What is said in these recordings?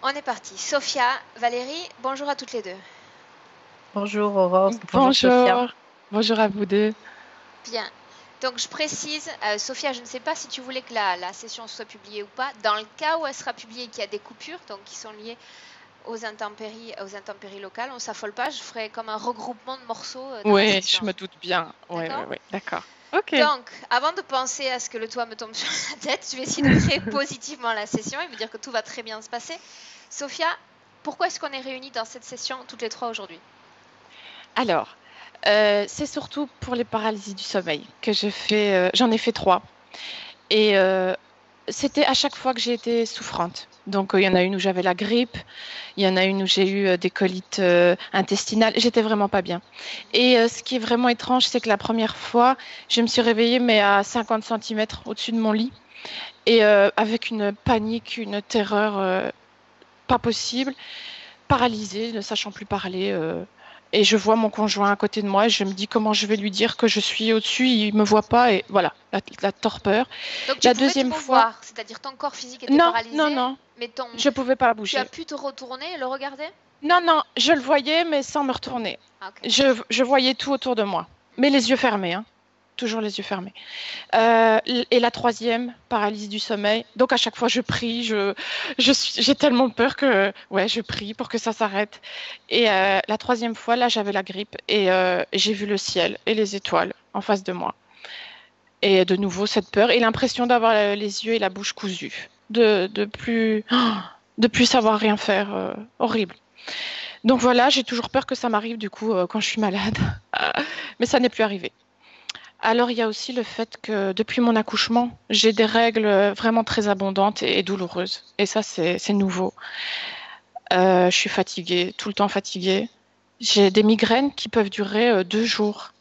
On est parti. Sophia, Valérie, bonjour à toutes les deux. Bonjour Aurore, bonjour Sophia. Bonjour, bonjour à vous deux. Bien. Donc je précise, Sophia, je ne sais pas si tu voulais que la session soit publiée ou pas. Dans le cas où elle sera publiée et qu'il y a des coupures, donc qui sont liées aux intempéries locales, on ne s'affole pas, je ferai comme un regroupement de morceaux dans la Oui, session. je me doute bien. Oui, oui, D'accord. oui, d'accord. Ok. Donc, avant de penser à ce que le toit me tombe sur la tête, je vais essayer de créer positivement la session et me dire que tout va très bien se passer. Sophia, pourquoi est-ce qu'on est réunis dans cette session toutes les trois aujourd'hui? Alors, c'est surtout pour les paralysies du sommeil que je fais. J'en ai fait 3. Et c'était à chaque fois que j'ai été souffrante. Donc, il y en a une où j'avais la grippe, il y en a une où j'ai eu des colites intestinales. J'étais vraiment pas bien. Et ce qui est vraiment étrange, c'est que la première fois, je me suis réveillée, mais à 50 centimètres au-dessus de mon lit. Et avec une panique, une terreur pas possible, paralysée, ne sachant plus parler. Et je vois mon conjoint à côté de moi et je me dis comment je vais lui dire que je suis au-dessus, il me voit pas et voilà, la torpeur. Donc tu La pouvais te deuxième fois, mouvoir, c'est-à-dire ton corps physique était non, paralysé, non, non, mais je pouvais pas tu as bouger. pu te retourner et le regarder? Non, non, je le voyais mais sans me retourner. Ah, ok. Je voyais tout autour de moi, mais les yeux fermés, hein. Toujours les yeux fermés. Et la troisième, paralysie du sommeil. Donc à chaque fois, je prie, j'ai tellement peur que, ouais, je prie pour que ça s'arrête. Et la troisième fois, là, j'avais la grippe et j'ai vu le ciel et les étoiles en face de moi. Et de nouveau, cette peur et l'impression d'avoir les yeux et la bouche cousus, de plus savoir rien faire, horrible. Donc voilà, j'ai toujours peur que ça m'arrive du coup quand je suis malade, mais ça n'est plus arrivé. Alors, il y a aussi le fait que depuis mon accouchement, j'ai des règles vraiment très abondantes et douloureuses. Et ça, c'est nouveau. Je suis fatiguée, tout le temps fatiguée. J'ai des migraines qui peuvent durer 2 jours.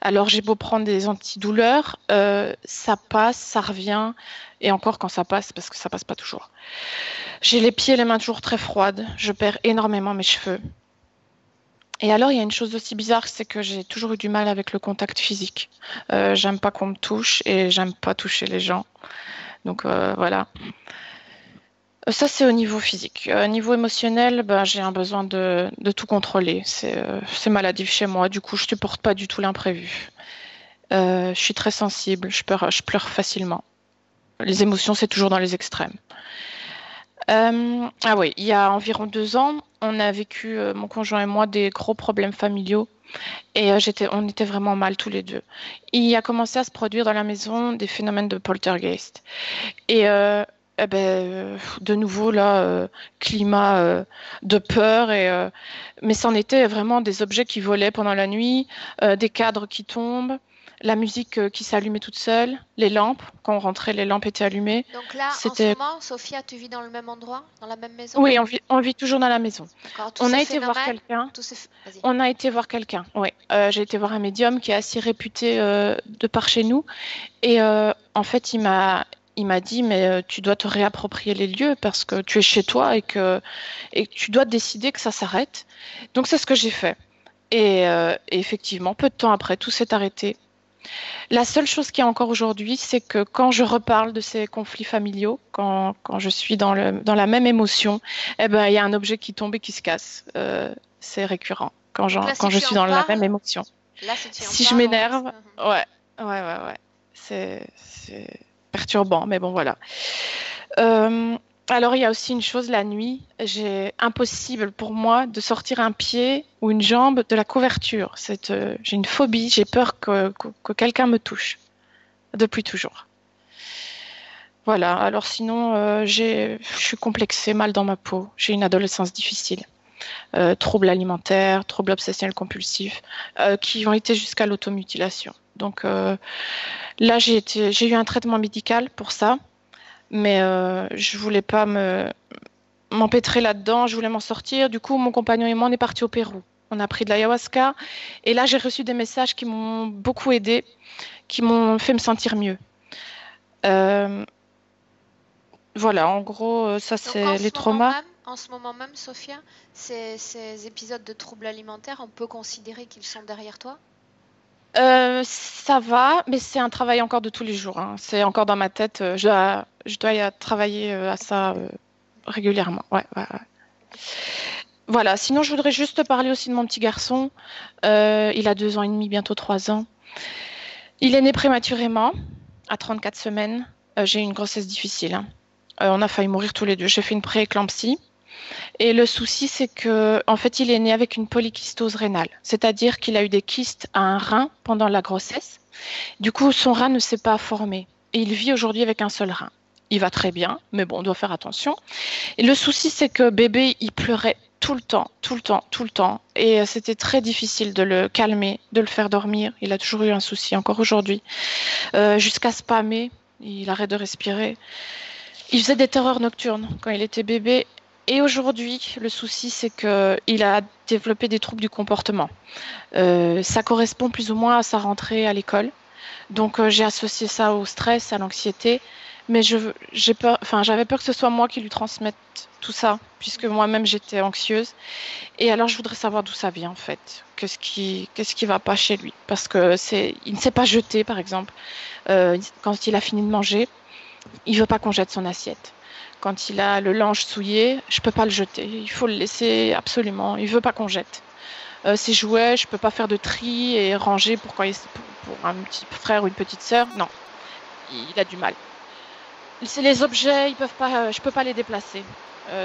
Alors, j'ai beau prendre des antidouleurs, ça passe, ça revient. Et encore quand ça passe, parce que ça passe pas toujours. J'ai les pieds et les mains toujours très froides. Je perds énormément mes cheveux. Et alors, il y a une chose aussi bizarre, c'est que j'ai toujours eu du mal avec le contact physique. J'aime pas qu'on me touche et j'aime pas toucher les gens. Donc voilà. Ça, c'est au niveau physique. Au niveau émotionnel, ben, j'ai un besoin de tout contrôler. C'est maladif chez moi. Du coup, je supporte pas du tout l'imprévu. Je suis très sensible. Je pleure facilement. Les émotions, c'est toujours dans les extrêmes. Ah oui, il y a environ 2 ans, on a vécu, mon conjoint et moi, des gros problèmes familiaux. Et on était vraiment mal tous les deux. Il a commencé à se produire dans la maison des phénomènes de poltergeist. Et de nouveau, là, climat de peur. Mais c'en était vraiment des objets qui volaient pendant la nuit, des cadres qui tombent, la musique qui s'allumait toute seule, les lampes. Quand on rentrait, les lampes étaient allumées. Donc là, en ce C'était... moment, Sophia, tu vis dans le même endroit, dans la même maison? Oui, on vit toujours dans la maison. D'accord. Tous On ces a été voir phénomènes, quelqu'un. Vas-y. On a été voir quelqu'un, oui. J'ai été voir un médium qui est assez réputé de par chez nous. Et en fait, il m'a dit, mais tu dois te réapproprier les lieux parce que tu es chez toi et que tu dois décider que ça s'arrête. Donc, c'est ce que j'ai fait. Et effectivement, peu de temps après, tout s'est arrêté. La seule chose qu'il y a encore aujourd'hui, c'est que quand je reparle de ces conflits familiaux, quand je suis dans la même émotion, eh ben, il y a un objet qui tombe et qui se casse. C'est récurrent Donc là, si quand je tu suis en dans la même parles, émotion. là, si tu en Si je parles, on m'énerve, risque. ouais, ouais. C'est perturbant, mais bon, voilà. Euh, alors, il y a aussi une chose, la nuit, j'ai impossible pour moi de sortir un pied ou une jambe de la couverture. J'ai une phobie, j'ai peur que quelqu'un me touche, depuis toujours. Voilà, alors sinon, je suis complexée, mal dans ma peau. J'ai une adolescence difficile. Troubles alimentaires, troubles obsessionnels compulsifs, qui ont été jusqu'à l'automutilation. Donc là, j'ai eu un traitement médical pour ça, mais je voulais pas m'empêtrer là-dedans, je voulais m'en sortir. Du coup, mon compagnon et moi, on est partis au Pérou. On a pris de l'ayahuasca et là, j'ai reçu des messages qui m'ont beaucoup aidé, qui m'ont fait me sentir mieux. Euh, voilà, en gros, ça Donc c'est les traumas. en ce moment même, Sophia, ces épisodes de troubles alimentaires, on peut considérer qu'ils sont derrière toi? Ça va, mais c'est un travail encore de tous les jours, hein. C'est encore dans ma tête. Je dois y travailler à ça régulièrement. Ouais, ouais, ouais. Voilà, sinon je voudrais juste te parler aussi de mon petit garçon. Il a 2 ans et demi, bientôt 3 ans. Il est né prématurément, à 34 semaines. J'ai eu une grossesse difficile, hein. On a failli mourir tous les deux. J'ai fait une prééclampsie. Et le souci, c'est que, en fait, il est né avec une polykystose rénale. C'est-à-dire qu'il a eu des kystes à un rein pendant la grossesse. Du coup, son rein ne s'est pas formé. Et il vit aujourd'hui avec un seul rein. Il va très bien, mais bon, on doit faire attention. Et le souci, c'est que bébé, il pleurait tout le temps, tout le temps, tout le temps. Et c'était très difficile de le calmer, de le faire dormir. Il a toujours eu un souci, encore aujourd'hui. Jusqu'à spammer, il arrête de respirer. Il faisait des terreurs nocturnes quand il était bébé. Et aujourd'hui, le souci, c'est qu'il a développé des troubles du comportement. Ça correspond plus ou moins à sa rentrée à l'école. Donc, j'ai associé ça au stress, à l'anxiété. Mais j'ai peur, enfin, j'avais peur que ce soit moi qui lui transmette tout ça, puisque moi-même, j'étais anxieuse. Et alors, je voudrais savoir d'où ça vient, en fait. Qu'est-ce qui va pas chez lui? Parce que il ne s'est pas jeté, par exemple. Quand il a fini de manger, il veut pas qu'on jette son assiette. Quand il a le linge souillé, je peux pas le jeter. Il faut le laisser absolument. Il veut pas qu'on jette. Ses jouets, je peux pas faire de tri et ranger pour un petit frère ou une petite sœur. Non, il a du mal. C'est les objets, ils peuvent pas, je peux pas les déplacer.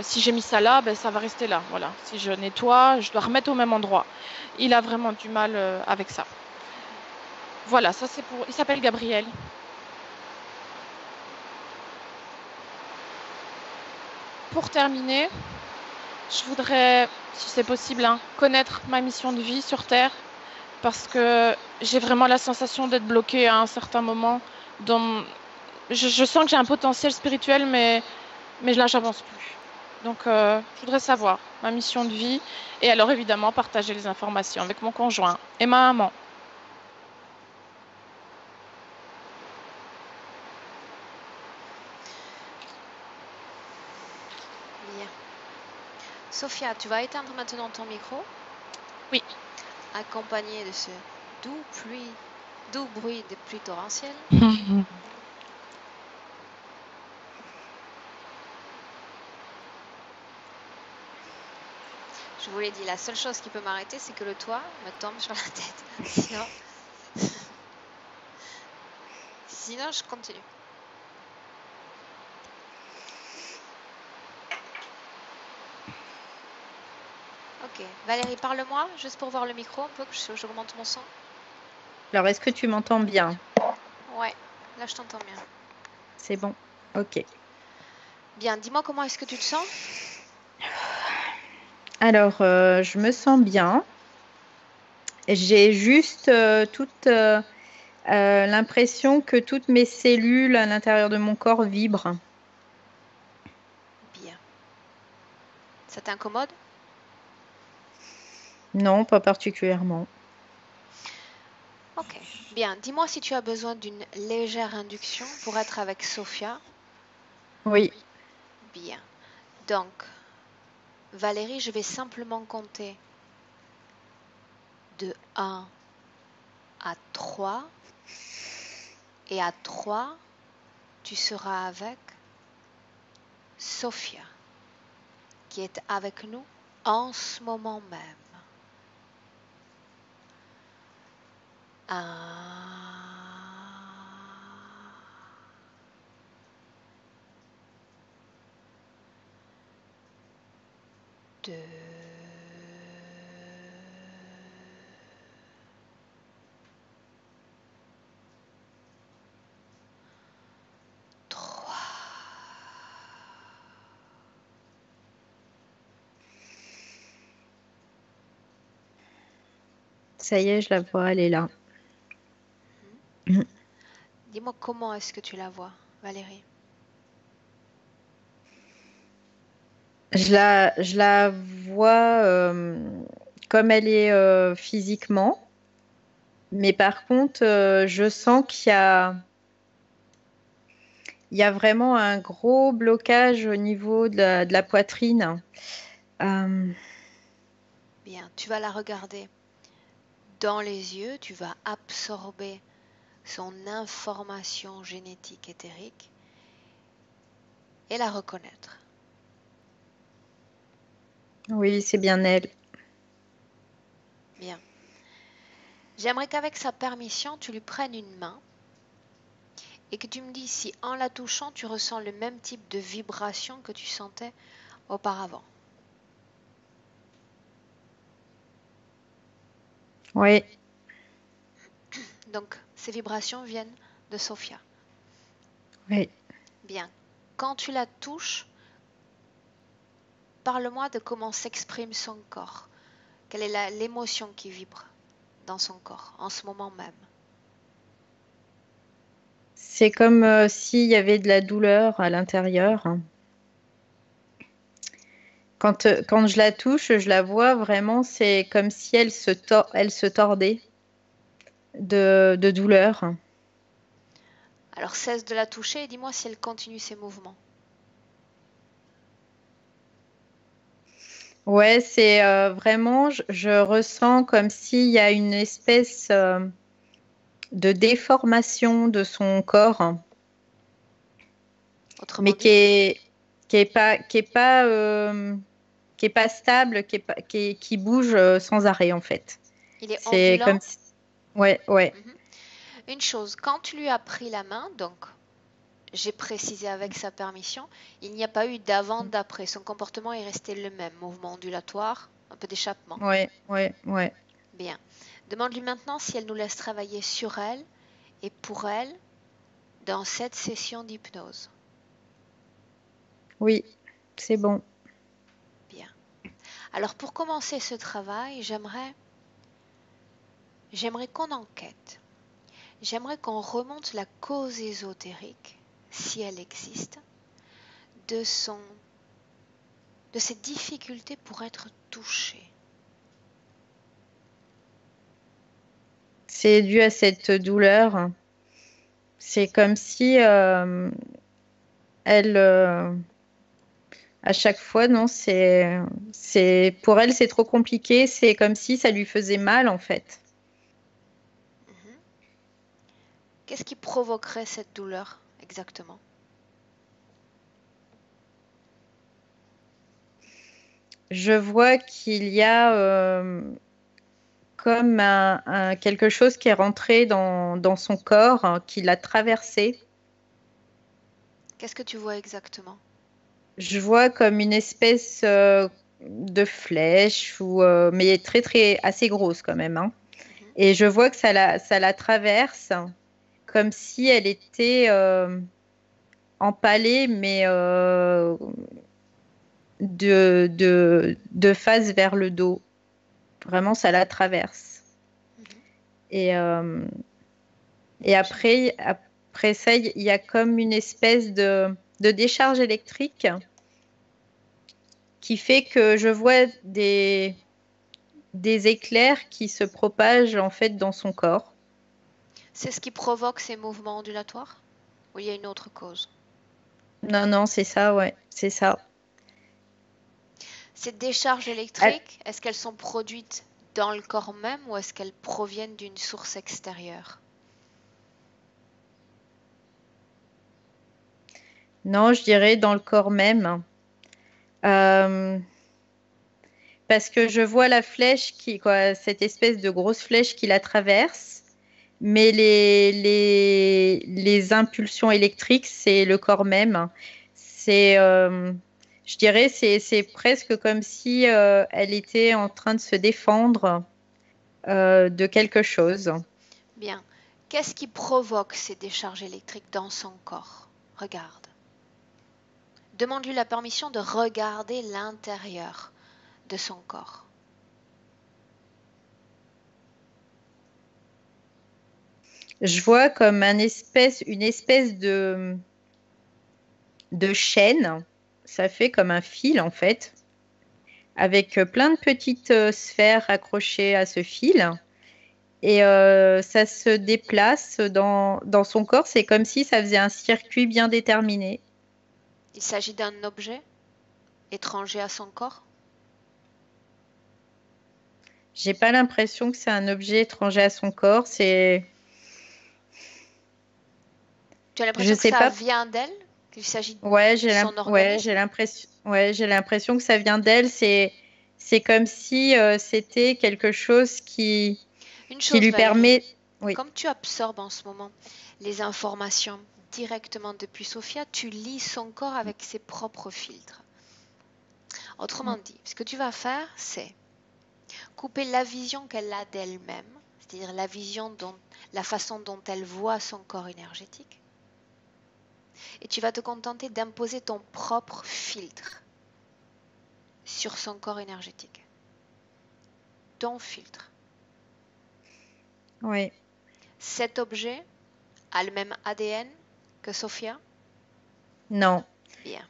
Si j'ai mis ça là, ben ça va rester là. Voilà. Si je nettoie, je dois remettre au même endroit. Il a vraiment du mal avec ça. Voilà, ça c'est pour. Il s'appelle Gabriel. Pour terminer, je voudrais, si c'est possible, hein, connaître ma mission de vie sur Terre, parce que j'ai vraiment la sensation d'être bloquée à un certain moment. Je sens que j'ai un potentiel spirituel, mais là, j'avance plus. Donc, je voudrais savoir ma mission de vie et alors évidemment partager les informations avec mon conjoint et ma maman. Bien. Sophia, tu vas éteindre maintenant ton micro. Oui. Accompagné de ce doux bruit des pluies torrentielles. Je vous l'ai dit, la seule chose qui peut m'arrêter, c'est que le toit me tombe sur la tête. Sinon, je continue. Ok. Valérie, parle-moi, juste pour voir le micro un peu, que j'augmente mon son. Alors, est-ce que tu m'entends bien? Ouais, là je t'entends bien. C'est bon. Ok. Bien, dis-moi comment est-ce que tu te sens? Alors, je me sens bien. J'ai juste toute l'impression que toutes mes cellules à l'intérieur de mon corps vibrent. Bien. Ça t'incommode? Non, pas particulièrement. Ok. Bien, dis-moi si tu as besoin d'une légère induction pour être avec Sophia. Oui. Bien. Donc, Valérie, je vais simplement compter de 1 à 3. Et à 3, tu seras avec Sophia, qui est avec nous en ce moment même. 1, 2, 3. Ça y est, je la vois, elle est là. Dis-moi comment est-ce que tu la vois, Valérie? Je la vois comme elle est physiquement, mais par contre, je sens il y a vraiment un gros blocage au niveau de la poitrine. Bien, tu vas la regarder dans les yeux, tu vas absorber son information génétique éthérique et la reconnaître. Oui, c'est bien elle. Bien. J'aimerais qu'avec sa permission, tu lui prennes une main et que tu me dises si en la touchant, tu ressens le même type de vibration que tu sentais auparavant. Oui, Donc, ces vibrations viennent de Sophia. oui. Bien. Quand tu la touches, parle-moi de comment s'exprime son corps. Quelle est l'émotion qui vibre dans son corps en ce moment même? C'est comme s'il y avait de la douleur à l'intérieur. Quand je la touche, je la vois vraiment, c'est comme si elle se tordait de douleur. Alors cesse de la toucher et dis-moi si elle continue ses mouvements. Ouais, c'est vraiment, je ressens comme s'il y a une espèce de déformation de son corps, mais Autrement dit, qui est pas stable, qui bouge sans arrêt en fait. il est C'est ondulant. comme si... Ouais, ouais, Mhm. Une chose, quand tu lui as pris la main, donc j'ai précisé avec sa permission, il n'y a pas eu d'avant, d'après. Son comportement est resté le même, mouvement ondulatoire, un peu d'échappement. ouais, ouais, ouais. Bien. Demande-lui maintenant si elle nous laisse travailler sur elle et pour elle dans cette session d'hypnose. Oui, c'est bon. Bien. Alors pour commencer ce travail, j'aimerais qu'on enquête. J'aimerais qu'on remonte la cause ésotérique, si elle existe, de cette difficulté pour être touché. C'est dû à cette douleur. C'est comme si elle, à chaque fois, non, pour elle, c'est trop compliqué. C'est comme si ça lui faisait mal, en fait. Mhm. Qu'est-ce qui provoquerait cette douleur exactement? Je vois qu'il y a comme quelque chose qui est rentré dans son corps, hein, qui l'a traversé. Qu'est-ce que tu vois exactement? Je vois comme une espèce de flèche, mais très, très, assez grosse quand même, hein. Mhm. Et je vois que ça la traverse comme si elle était empalée, mais de face vers le dos. Vraiment, ça la traverse. Mhm. Et, euh, et après ça, il y a comme une espèce de décharge électrique qui fait que je vois des éclairs qui se propagent en fait dans son corps. C'est ce qui provoque ces mouvements ondulatoires? Ou il y a une autre cause? Non, non, c'est ça, ouais, c'est ça. Ces décharges Elle- électriques, est-ce qu'elles sont produites dans le corps même ou est-ce qu'elles proviennent d'une source extérieure? non, je dirais dans le corps même. Euh, Parce que je vois la flèche quoi, cette espèce de grosse flèche qui la traverse, mais les impulsions électriques, c'est le corps même. C'est, je dirais, c'est presque comme si elle était en train de se défendre de quelque chose. Bien. Qu'est-ce qui provoque ces décharges électriques dans son corps? Regarde. Demande-lui la permission de regarder l'intérieur de son corps. Je vois comme une espèce de chaîne. Ça fait comme un fil en fait, avec plein de petites sphères accrochées à ce fil. Et ça se déplace dans son corps. C'est comme si ça faisait un circuit bien déterminé. Il s'agit d'un objet étranger à son corps? J'ai pas l'impression que c'est un objet étranger à son corps. Tu as Je l'impression que sais ça pas. vient d'elle? Qu'il s'agit Ouais, de son organisme? j'ai l'impression que ça vient d'elle. C'est comme si c'était quelque chose Une qui chose, lui Valérie, permet. Oui, comme tu absorbes en ce moment les informations directement depuis Sophia, tu lis son corps avec ses propres filtres. Autrement dit, ce que tu vas faire, c'est couper la vision qu'elle a d'elle-même, c'est-à-dire la façon dont elle voit son corps énergétique, et tu vas te contenter d'imposer ton propre filtre sur son corps énergétique. Ton filtre. oui. Cet objet a le même ADN que Sophia? Non. Bien.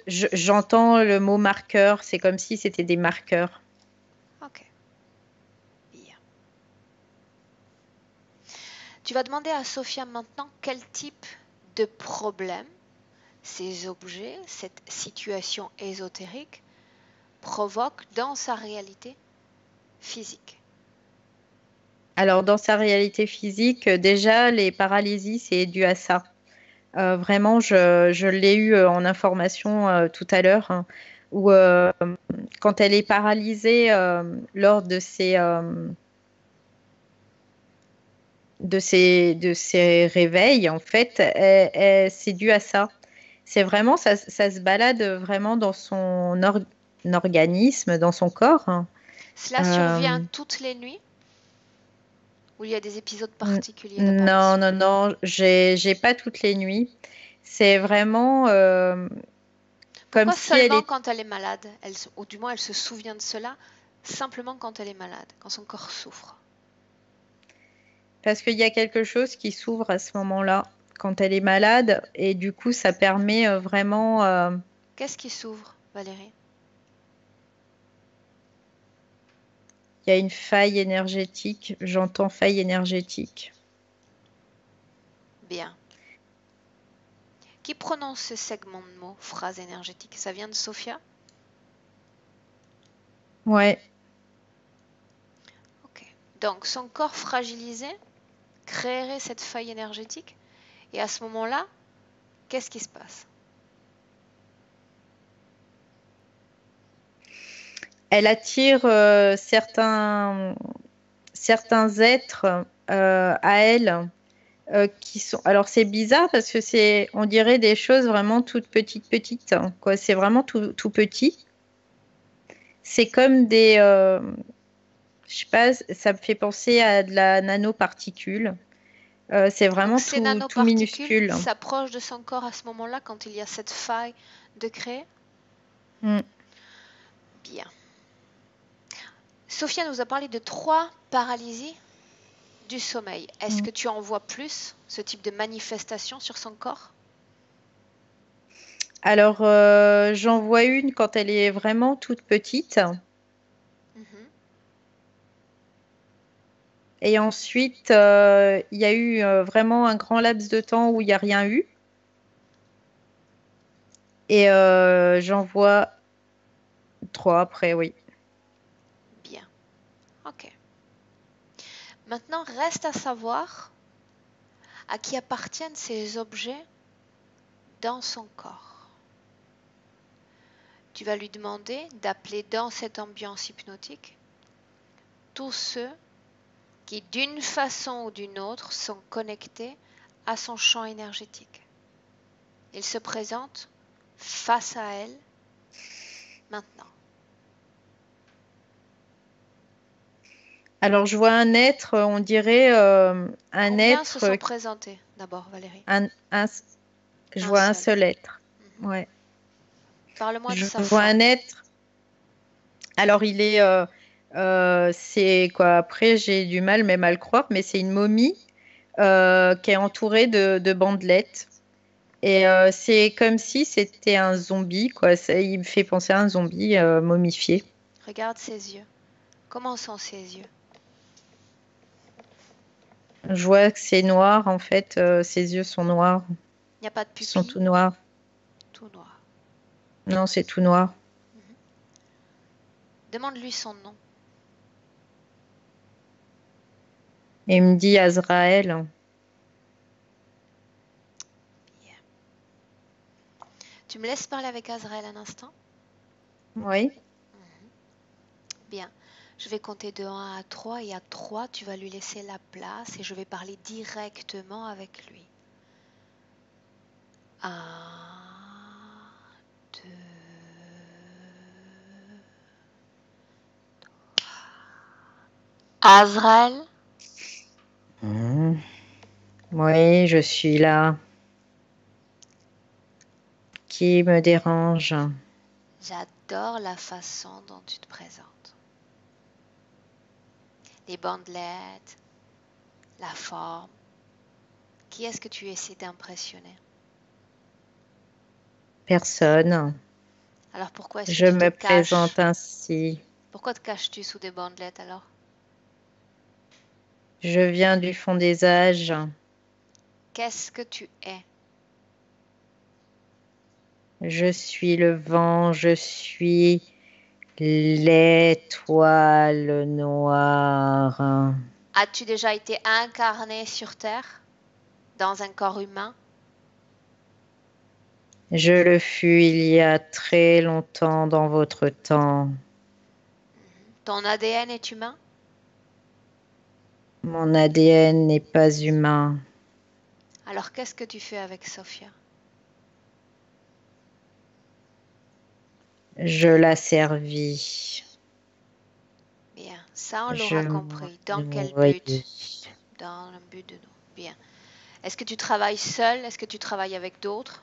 J'entends le mot marqueur. C'est comme si c'était des marqueurs. Ok. Bien. Tu vas demander à Sophia maintenant quel type de problème ces objets, cette situation ésotérique provoque dans sa réalité physique. Alors, dans sa réalité physique, déjà, les paralysies, c'est dû à ça. Vraiment, je l'ai eu en information tout à l'heure, hein, où quand elle est paralysée lors de ses réveils, en fait, c'est dû à ça. C'est vraiment, ça se balade vraiment dans son organisme, dans son corps, hein. Cela survient toutes les nuits ou il y a des épisodes particuliers Non, d'apparition? non, non, j'ai pas toutes les nuits. C'est vraiment comme Pourquoi si elle seulement est. quand elle est malade, ou du moins elle se souvient de cela, simplement quand elle est malade, quand son corps souffre? Parce qu'il y a quelque chose qui s'ouvre à ce moment-là, quand elle est malade, et du coup, ça permet vraiment. Qu'est-ce qui s'ouvre, Valérie? Il y a une faille énergétique, j'entends faille énergétique. Bien. Qui prononce ce segment de mots, phrase énergétique? Ça vient de Sophia? Ouais. Ok. Donc son corps fragilisé créerait cette faille énergétique et à ce moment-là, qu'est-ce qui se passe? Elle attire certains êtres à elle qui sont. Alors c'est bizarre parce que on dirait des choses vraiment toutes petites, hein, quoi. C'est vraiment tout petit. C'est comme je sais pas, ça me fait penser à de la nanoparticule. C'est Donc vraiment ces tout nanoparticules minuscule. s'approchent de son corps à ce moment-là quand il y a cette faille de créer? Mm. Bien. Sophia nous a parlé de 3 paralysies du sommeil. Est-ce Mm. que tu en vois plus, ce type de manifestation sur son corps? Alors j'en vois une quand elle est vraiment toute petite. Mhm. Et ensuite, il y a eu vraiment un grand laps de temps où il n'y a rien eu. Et j'en vois 3 après, oui. Bien. Ok. Maintenant, reste à savoir à qui appartiennent ces objets dans son corps. Tu vas lui demander d'appeler dans cette ambiance hypnotique tous ceux qui, d'une façon ou d'une autre, sont connectés à son champ énergétique. Il se présente face à elle maintenant. Alors, je vois un être, on dirait un Combien se être, sont présentés d'abord, Valérie? un, un- je Un vois un seul. seul être. Mhm. Ouais. Parle-moi de Je sa vois un forme. être. Alors, c'est quoi? Après, j'ai du mal même à le croire, mais c'est une momie qui est entourée de bandelettes. Et c'est comme si c'était un zombie, quoi. Il me fait penser à un zombie momifié. Regarde ses yeux. Comment sont ses yeux? Je vois que c'est noir, en fait. Ses yeux sont noirs. Il n'y a pas de Ils sont pupille, tout noirs. tout noir. Non, c'est tout noir. Mhm. Demande-lui son nom. Et il me dit Azraël. Yeah. Tu me laisses parler avec Azrael un instant? Oui. Mhm. Bien. Je vais compter de 1 à 3 et à 3, tu vas lui laisser la place et je vais parler directement avec lui. 1, 2, Azrael, Oui, je suis là. Qui me dérange? j'adore la façon dont tu te présentes. Les bandelettes, la forme. Qui est-ce que tu essaies d'impressionner? Personne. Alors pourquoi est-ce que Je tu te me caches? présente ainsi. Pourquoi te caches-tu sous des bandelettes alors? Je viens du fond des âges. Qu'est-ce que tu es? Je suis le vent, je suis l'étoile noire. As-tu déjà été incarné sur Terre, dans un corps humain? Je le fus il y a très longtemps dans votre temps. Ton ADN est humain? Mon ADN n'est pas humain. Alors qu'est-ce que tu fais avec Sophia? Je la servis. Bien, ça on Je l'aura compris. Dans quel noyais. but? Dans le but de nous. Bien. Est-ce que tu travailles seul? Est-ce que tu travailles avec d'autres?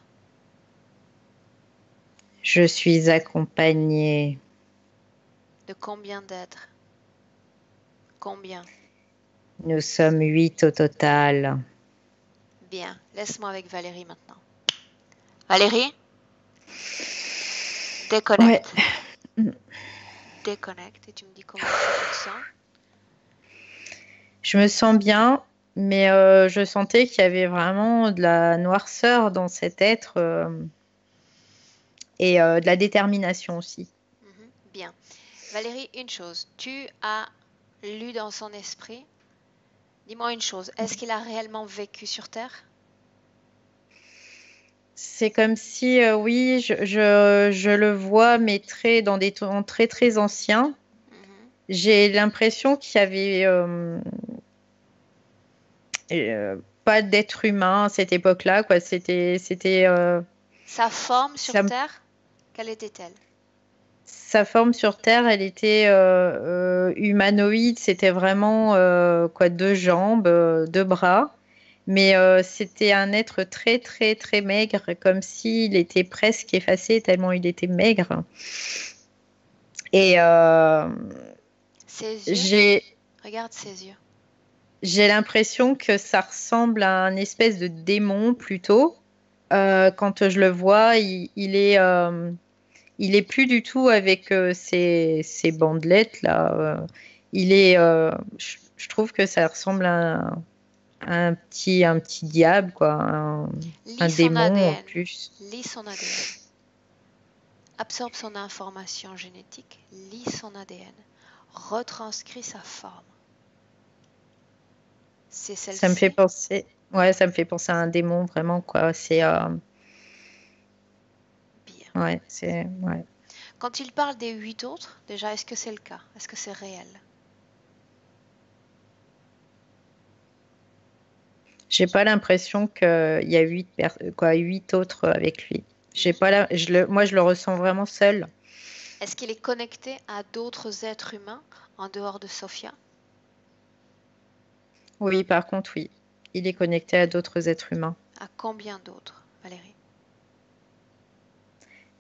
Je suis accompagnée. De combien d'êtres? Combien? Nous sommes 8 au total. Bien, laisse-moi avec Valérie maintenant. Valérie, Ouais. déconnecte. Déconnecte et tu me dis comment tu te sens. Je me sens bien, mais je sentais qu'il y avait vraiment de la noirceur dans cet être et de la détermination aussi. Bien. Valérie, une chose. Tu as lu dans son esprit. Dis-moi une chose. Est-ce qu'il a réellement vécu sur Terre? C'est comme si, oui, je le vois, mais dans des temps très très anciens. J'ai l'impression qu'il y avait pas d'être humain à cette époque-là, quoi. Sa forme sur Ça- Terre, quelle était-elle? sa forme sur Terre, elle était humanoïde. C'était vraiment quoi, 2 jambes, 2 bras. Mais c'était un être très très très maigre, comme s'il était presque effacé tellement il était maigre. Et Ses yeux? j'ai Regarde ses yeux. j'ai l'impression que ça ressemble à un espèce de démon plutôt. Quand je le vois, il est plus du tout avec ses bandelettes là. Je trouve que ça ressemble à un petit diable quoi, un Lis son démon en ADN. plus. Lis son ADN. Absorbe son information génétique. Lis son ADN. Retranscris sa forme. C'est Ça me fait celle-ci? penser, ouais, ça me fait penser à un démon vraiment quoi. Bien. Ouais, ouais. Quand il parle des 8 autres, déjà, est-ce que c'est le cas? Est-ce que c'est réel? J'ai pas l'impression qu'il y a 8 autres avec lui. J'ai pas moi, je le ressens vraiment seul. Est-ce qu'il est connecté à d'autres êtres humains en dehors de Sophia? Oui, par contre, oui. Il est connecté à d'autres êtres humains. À combien d'autres, Valérie?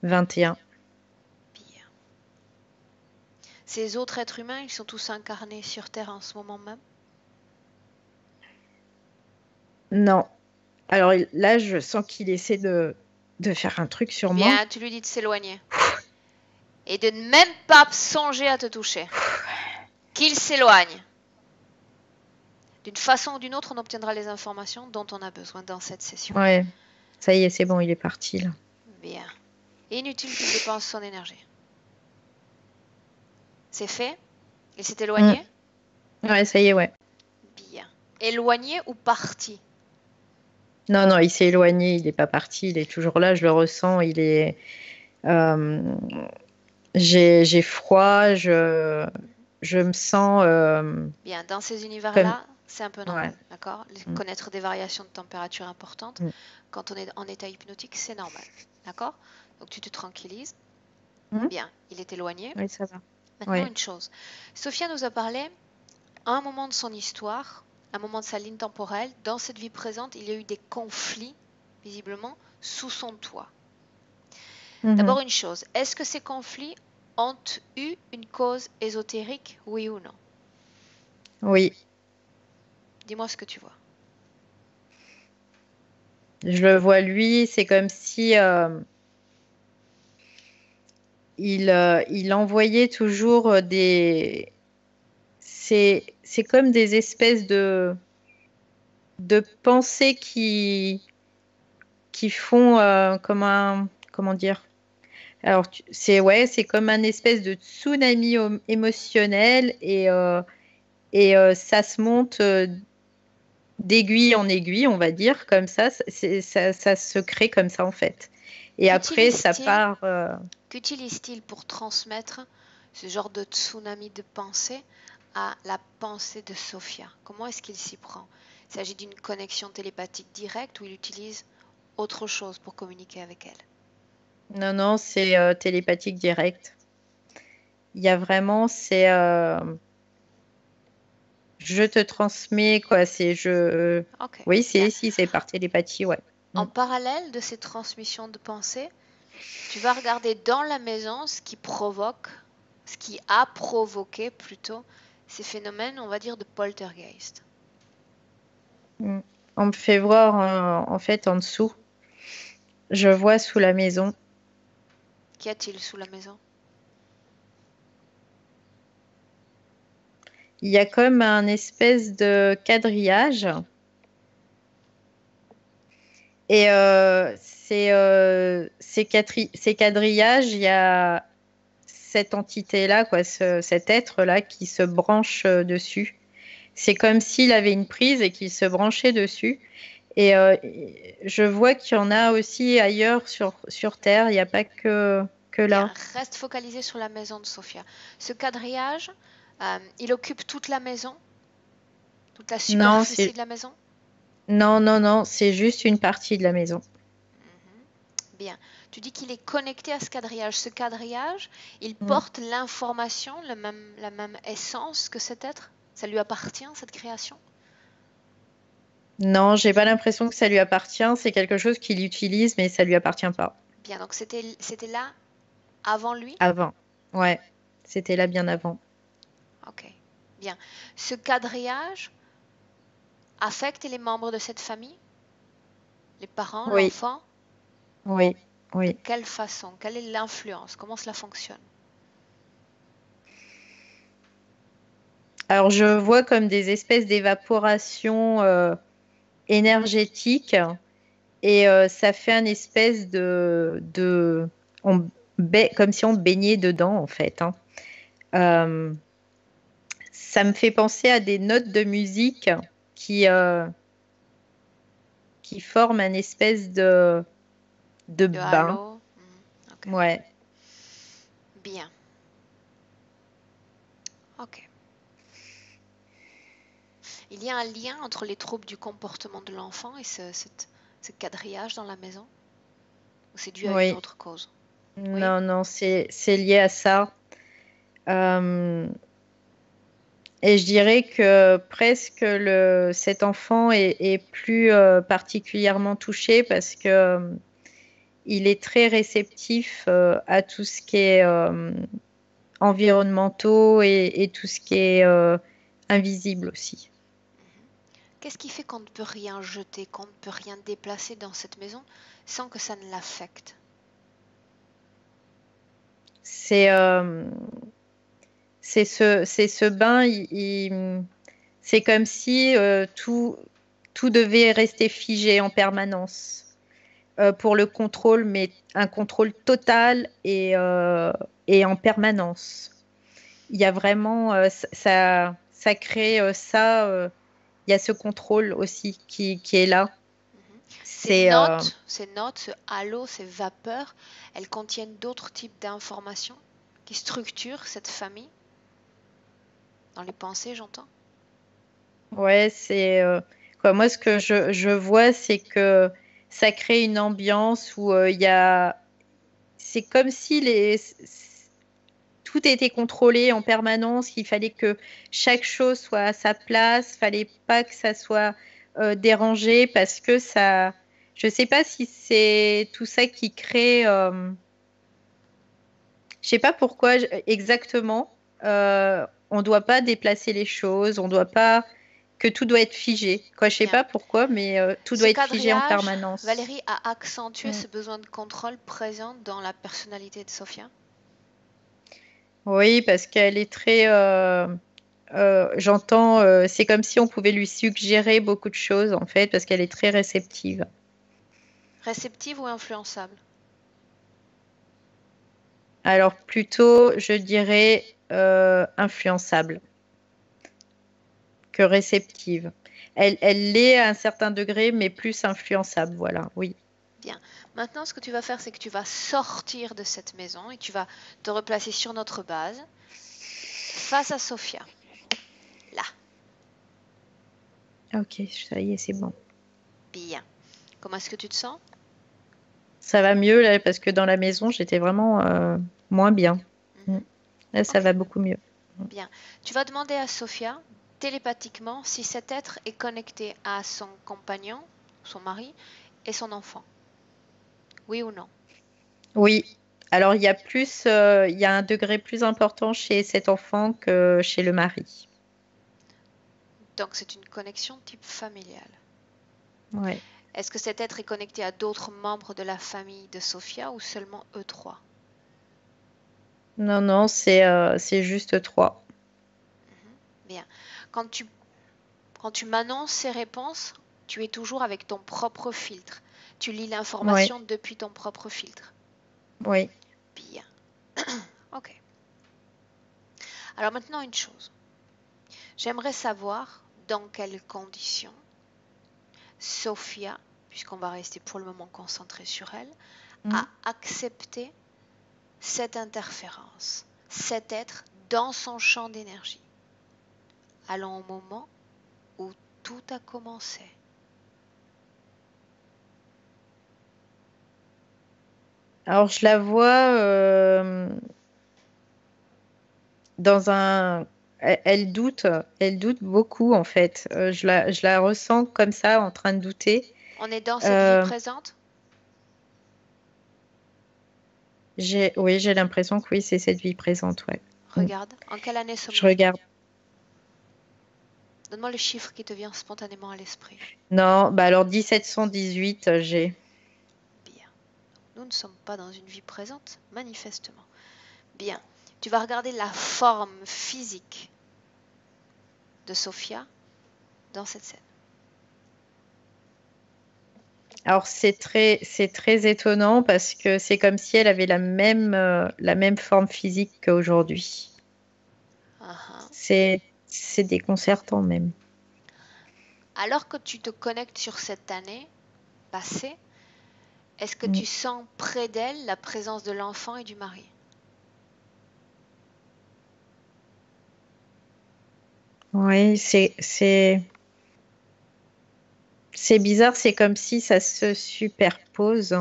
21. Bien. Ces autres êtres humains, ils sont tous incarnés sur Terre en ce moment même? Non. Alors là, je sens qu'il essaie de faire un truc sur moi. Bien, tu lui dis de s'éloigner. Et de ne même pas songer à te toucher. Qu'il s'éloigne. D'une façon ou d'une autre, on obtiendra les informations dont on a besoin dans cette session. Ouais. Ça y est, c'est bon, il est parti là. Bien. Inutile qu'il dépense son énergie. C'est fait? Il s'est éloigné? Ouais, ça y est, ouais. Bien. Éloigné ou parti? Non, non, il s'est éloigné, il n'est pas parti, il est toujours là, je le ressens, euh, J'ai froid, je me sens Bien, dans ces comme... univers-là, c'est un peu Ouais. normal, d'accord? Mm, Connaître des variations de température importantes, mm, quand on est en état hypnotique, c'est normal, d'accord? Donc tu te tranquillises. mm. Bien, il est éloigné. Oui, ça va. Maintenant, Oui. une chose. Sophia nous a parlé, à un moment de son histoire, à un moment de sa ligne temporelle, dans cette vie présente, il y a eu des conflits, visiblement, sous son toit. Mhm. D'abord une chose, est-ce que ces conflits ont eu une cause ésotérique, oui ou non? Oui, Dis-moi ce que tu vois. je le vois lui, c'est comme si il envoyait toujours c'est comme des espèces de pensées qui font comment dire? Alors, c'est comme un espèce de tsunami émotionnel et ça se monte d'aiguille en aiguille, on va dire, comme ça. Ça se crée comme ça, en fait. Et après, ça Qu'utilise-t-il part. Qu'utilise-t-il pour transmettre ce genre de tsunami de pensée à la pensée de Sophia? Comment est-ce qu'il s'y prend? Il s'agit d'une connexion télépathique directe ou il utilise autre chose pour communiquer avec elle? Non, non, c'est télépathique direct. Il y a vraiment, je te transmets, quoi. Ok, Oui, bien. si, c'est par télépathie, ouais. Mm. En parallèle de ces transmissions de pensée, tu vas regarder dans la maison ce qui a provoqué plutôt ces phénomènes, on va dire, de poltergeist. Mm. On me fait voir, en fait, en dessous. Je vois sous la maison. Qu'y a-t-il sous la maison? Il y a comme un espèce de quadrillage. Et ces quadrillages, il y a cette entité-là, quoi, cet être-là qui se branche dessus. C'est comme s'il avait une prise et qu'il se branchait dessus. Et je vois qu'il y en a aussi ailleurs sur Terre. Il n'y a pas que Bien, là. reste focalisé sur la maison de Sophia. Ce quadrillage, il occupe toute la maison, toute la Non, superficie de la maison? non, c'est juste une partie de la maison. Mhm. Bien. Tu dis qu'il est connecté à ce quadrillage. Ce quadrillage, il Mm. porte l'information, la même essence que cet être? Ça lui appartient, cette création? Non, j'ai pas l'impression que ça lui appartient. C'est quelque chose qu'il utilise, mais ça lui appartient pas. Bien, donc c'était là avant lui? Avant. Ouais, c'était là bien avant. Ok. Bien. Ce quadrillage affecte les membres de cette famille? Les parents, Oui, l'enfant? oui, De oui. quelle façon? Quelle est l'influence? Comment cela fonctionne? Alors, je vois comme des espèces d'évaporation énergétique et ça fait un espèce comme si on baignait dedans, en fait, hein. Euh, Ça me fait penser à des notes de musique qui, euh, qui forment un espèce de De bain. halo? Ok. Ouais. Bien. Ok. Il y a un lien entre les troubles du comportement de l'enfant et ce quadrillage dans la maison? Ou c'est dû à une Oui. autre cause? Oui? Non, non, c'est lié à ça. Euh, et je dirais que presque cet enfant est plus particulièrement touché parce que il est très réceptif à tout ce qui est environnementaux et tout ce qui est invisible aussi. Qu'est-ce qui fait qu'on ne peut rien jeter, qu'on ne peut rien déplacer dans cette maison sans que ça ne l'affecte? C'est c'est ce bain, c'est comme si tout devait rester figé en permanence pour le contrôle, mais un contrôle total et en permanence. Il y a vraiment, ça crée ça, il y a ce contrôle aussi qui est là. Ces C'est notes, ces notes, ce halo, ces vapeurs, elles contiennent d'autres types d'informations qui structure cette famille. Dans les pensées, j'entends. Ouais, c'est quoi. Moi, ce que je vois, c'est que ça crée une ambiance où il y a. C'est comme si tout était contrôlé en permanence, qu'il fallait que chaque chose soit à sa place, fallait pas que ça soit dérangé parce que ça. Je sais pas si c'est tout ça qui crée. Je sais pas pourquoi exactement. On doit pas déplacer les choses, on doit pas que tout doit être figé. Quoi, je sais Bien. pas pourquoi, mais tout Ce doit être figé en quadrillage, permanence. Valérie a accentué Mm. ce besoin de contrôle présent dans la personnalité de Sophia. Oui, parce qu'elle est très. J'entends, c'est comme si on pouvait lui suggérer beaucoup de choses en fait, parce qu'elle est très réceptive. Réceptive ou influençable? Alors plutôt, je dirais influençable que réceptive. Elle l'est à un certain degré, mais plus influençable, voilà, oui. Bien. Maintenant, ce que tu vas faire, c'est que tu vas sortir de cette maison et tu vas te replacer sur notre base, face à Sophia. Là. Ok, ça y est, c'est bon. Bien. Comment est-ce que tu te sens? Ça va mieux là, parce que dans la maison, j'étais vraiment moins bien. Mm. Mhm. Là, ça Ok. va beaucoup mieux. Mm. Bien. Tu vas demander à Sophia, télépathiquement, si cet être est connecté à son compagnon, son mari, et son enfant. Oui ou non? Oui. Alors, il y a un degré plus important chez cet enfant que chez le mari. Donc c'est une connexion type familiale. Ouais. Est-ce que cet être est connecté à d'autres membres de la famille de Sophia ou seulement eux trois? Non, non, c'est juste 3. Bien. Quand tu, quand tu m'annonces ces réponses, tu es toujours avec ton propre filtre. Tu lis Oui, l'information depuis ton propre filtre. oui. Bien. Ok. Alors maintenant une chose. J'aimerais savoir dans quelles conditions Sophia, puisqu'on va rester pour le moment concentré sur elle, Mm. a accepté cette interférence, cet être dans son champ d'énergie. Allons au moment où tout a commencé. Alors, je la vois dans un. Elle doute beaucoup en fait. Je la ressens comme ça, en train de douter. On est dans cette vie Euh, présente? oui, j'ai l'impression que oui, c'est cette vie présente, ouais. Mm. Regarde, en quelle année Je sommes-nous? regarde. Donne-moi le chiffre qui te vient spontanément à l'esprit. Non, bah alors 1718, j'ai. Bien. Nous ne sommes pas dans une vie présente, manifestement. Bien. Tu vas regarder la forme physique de Sophia dans cette scène. Alors c'est très étonnant parce que c'est comme si elle avait la même forme physique qu'aujourd'hui. Uh-huh. C'est déconcertant même. Alors que tu te connectes sur cette année passée, est-ce que Mm. tu sens près d'elle la présence de l'enfant et du mari? Oui, c'est bizarre, c'est comme si ça se superpose.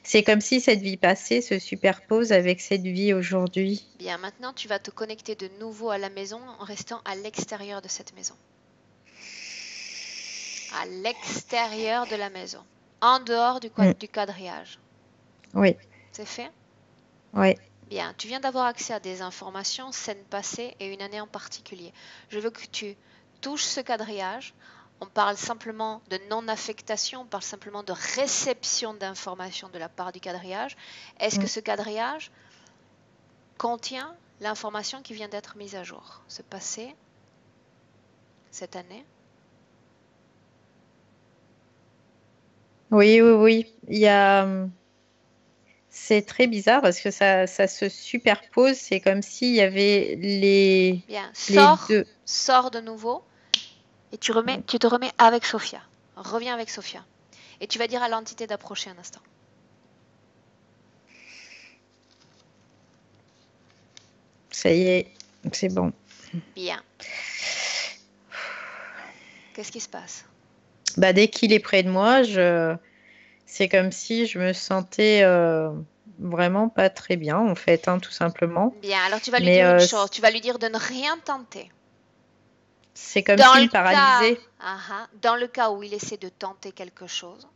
C'est comme si cette vie passée se superpose avec cette vie aujourd'hui. Bien, maintenant tu vas te connecter de nouveau à la maison en restant à l'extérieur de cette maison. À l'extérieur de la maison. En dehors Mm. du quadrillage. Oui, C'est fait? oui. Bien, tu viens d'avoir accès à des informations, scènes passées et une année en particulier. Je veux que tu touches ce quadrillage. On parle simplement de non-affectation, on parle simplement de réception d'informations de la part du quadrillage. Est-ce que Mm. ce quadrillage contient l'information qui vient d'être mise à jour? Ce passé, cette année? Oui, oui, oui. C'est très bizarre parce que ça se superpose. C'est comme s'il y avait Bien, les deux. sors de nouveau et tu te remets avec Sophia. Reviens avec Sophia. Et tu vas dire à l'entité d'approcher un instant. Ça y est, c'est bon. Bien. Qu'est-ce qui se passe? Bah, dès qu'il est près de moi, c'est comme si je me sentais vraiment pas très bien, en fait, hein, tout simplement. Bien, alors tu vas lui Mais dire une chose. Tu vas lui dire de ne rien tenter. c'est comme Dans s'il le me paralysait. dans le cas où il essaie de tenter quelque chose,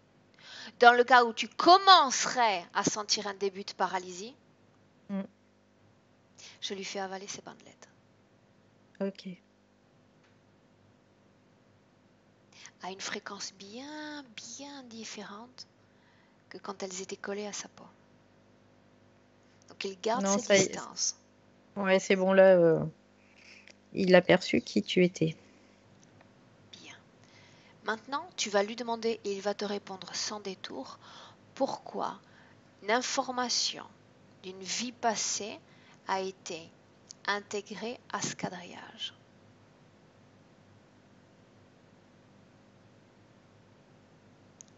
dans le cas où tu commencerais à sentir un début de paralysie, Mm. je lui fais avaler ses bandelettes. Ok. À une fréquence bien différente que quand elles étaient collées à sa peau. Donc il garde Non, ses ça y est. distances. Ouais, c'est bon, là, il a perçu qui tu étais. Bien. Maintenant, tu vas lui demander et il va te répondre sans détour pourquoi une information d'une vie passée a été intégrée à ce quadrillage.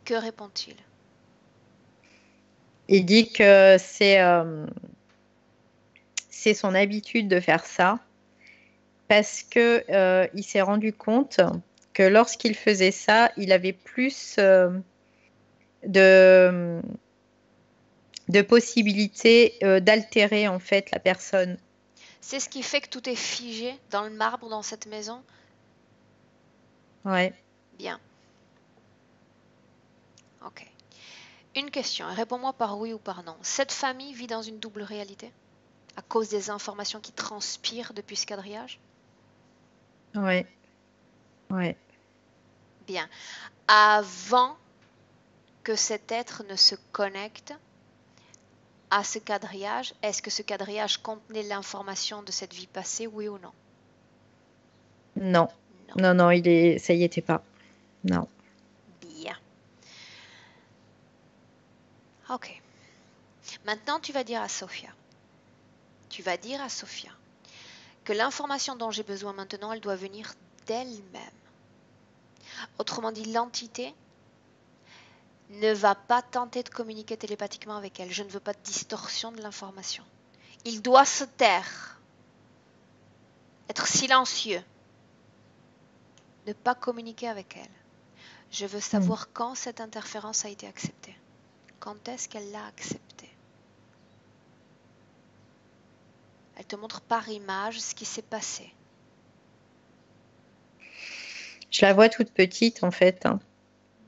Que répond-il? Il dit que c'est son habitude de faire ça parce que il s'est rendu compte que lorsqu'il faisait ça, il avait plus de, de possibilités d'altérer en fait la personne. C'est ce qui fait que tout est figé dans le marbre dans cette maison? Ouais. Bien. Ok. Une question, réponds-moi par oui ou par non. Cette famille vit dans une double réalité à cause des informations qui transpirent depuis ce quadrillage? Ouais. Ouais. Bien. Avant que cet être ne se connecte à ce quadrillage, est-ce que ce quadrillage contenait l'information de cette vie passée, oui ou non? Non. Non. Non, non, ça y était pas. Non. Bien. Ok. Maintenant, tu vas dire à Sophia. Tu vas dire à Sophia que l'information dont j'ai besoin maintenant, elle doit venir d'elle-même. Autrement dit, l'entité ne va pas tenter de communiquer télépathiquement avec elle. Je ne veux pas de distorsion de l'information. Il doit se taire, être silencieux, ne pas communiquer avec elle. Je veux savoir quand cette interférence a été acceptée. Quand est-ce qu'elle l'a acceptée? Elle te montre par image ce qui s'est passé. Je la vois toute petite en fait, hein.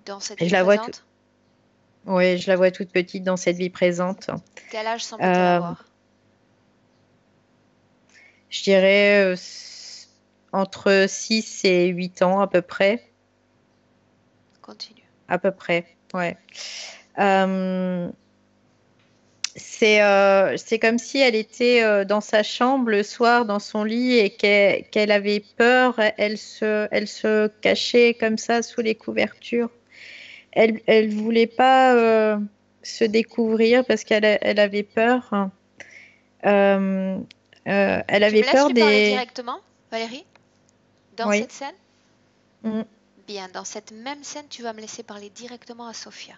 Dans cette Et vie je la vois présente? ouais, je la vois toute petite dans cette vie présente. Quel âge semble-t-elle avoir? Je dirais entre 6 et 8 ans à peu près. Continue. À peu près, ouais. Euh, c'est comme si elle était dans sa chambre le soir, dans son lit, et qu'elle avait peur. Elle se cachait comme ça sous les couvertures. Elle voulait pas se découvrir parce elle avait peur. Euh, elle Tu me avait laisses peur lui parler des... directement, Valérie? Dans Oui. cette scène? Mm. Bien, dans cette même scène, tu vas me laisser parler directement à Sophia.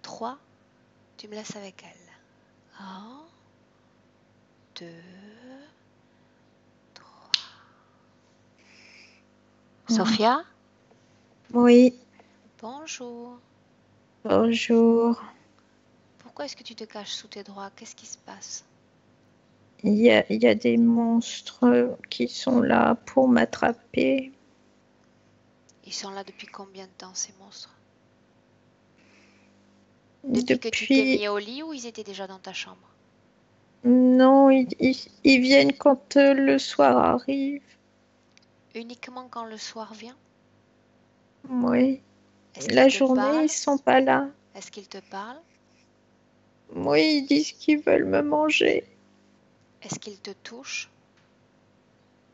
3, tu me laisses avec elle. 1, 2, 3. Sophia? Oui, Bonjour. bonjour. Pourquoi est-ce que tu te caches sous tes draps? Qu'est-ce qui se passe? Il y a des monstres qui sont là pour m'attraper. Ils sont là depuis combien de temps, ces monstres? Depuis que tu t'es Depuis... mis au lit ou ils étaient déjà dans ta chambre? Non, ils viennent quand le soir arrive. Uniquement quand le soir vient? Oui. Est-ce qu'ils La te journée, parlent? ils sont pas là. Est-ce qu'ils te parlent? Oui, ils disent qu'ils veulent me manger. Est-ce qu'ils te touchent?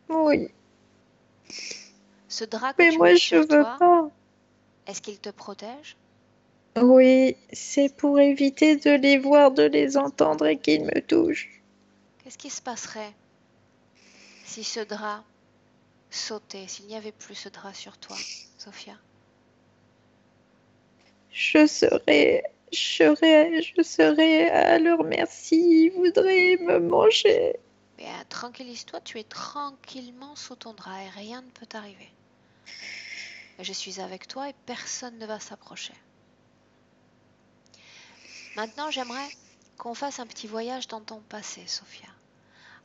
Oui, Ce drap que mais tu moi, mets je sur veux toi, pas. est-ce qu'il te protège? Oui, c'est pour éviter de les voir, de les entendre et qu'ils me touchent. Qu'est-ce qui se passerait si ce drap sautait, s'il n'y avait plus ce drap sur toi, Sophia? Je serais je serai à leur merci, ils voudraient me manger. Bien, tranquillise-toi, tu es tranquillement sous ton drap et rien ne peut t'arriver. Je suis avec toi et personne ne va s'approcher. Maintenant, j'aimerais qu'on fasse un petit voyage dans ton passé, Sophia.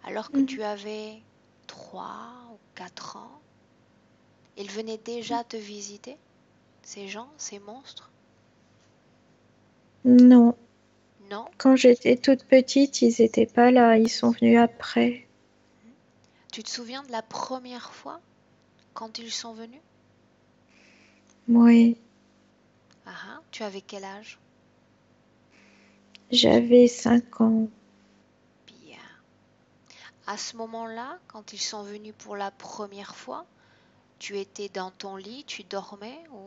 Alors que tu avais 3 ou 4 ans, ils venaient déjà te visiter, ces gens, ces monstres? Non, Non? quand j'étais toute petite, ils étaient pas là, ils sont venus après. Tu te souviens de la première fois quand ils sont venus? Oui, Ah, tu avais quel âge? j'avais 5 ans. Bien. À ce moment-là, quand ils sont venus pour la première fois, tu étais dans ton lit, tu dormais ou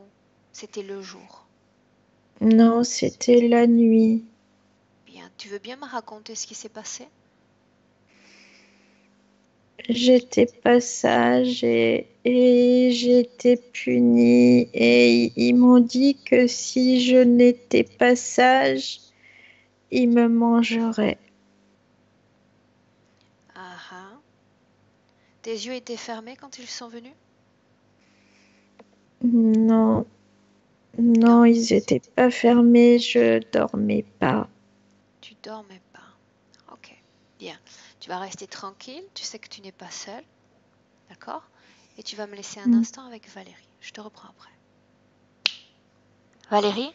c'était le jour? Non, c'était la nuit. Bien. Tu veux bien me raconter ce qui s'est passé? J'étais pas sage et j'étais punie et ils m'ont dit que si je n'étais pas sage, ils me mangeraient. Ah. Tes yeux étaient fermés quand ils sont venus? Non, non, Non, ils étaient pas fermés, je dormais pas. tu dormais pas. Ok. Bien. Tu vas rester tranquille, tu sais que tu n'es pas seule, d'accord? Et tu vas me laisser un instant avec Valérie. Je te reprends après. Valérie,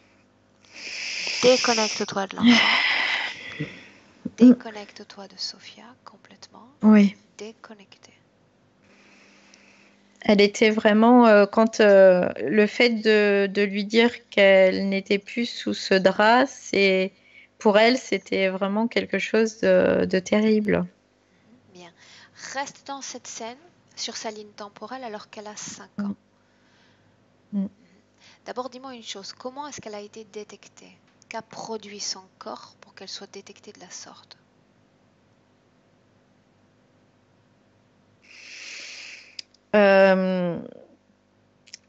déconnecte-toi de l'enfant. Déconnecte-toi de Sophia complètement. Oui. Déconnectée. Elle était vraiment, quand le fait de lui dire qu'elle n'était plus sous ce drap, pour elle, c'était vraiment quelque chose de terrible. Bien. Reste dans cette scène, sur sa ligne temporelle, alors qu'elle a 5 Mm. ans. Mm. D'abord, dis-moi une chose. Comment est-ce qu'elle a été détectée? Qu'a produit son corps pour qu'elle soit détectée de la sorte? Euh,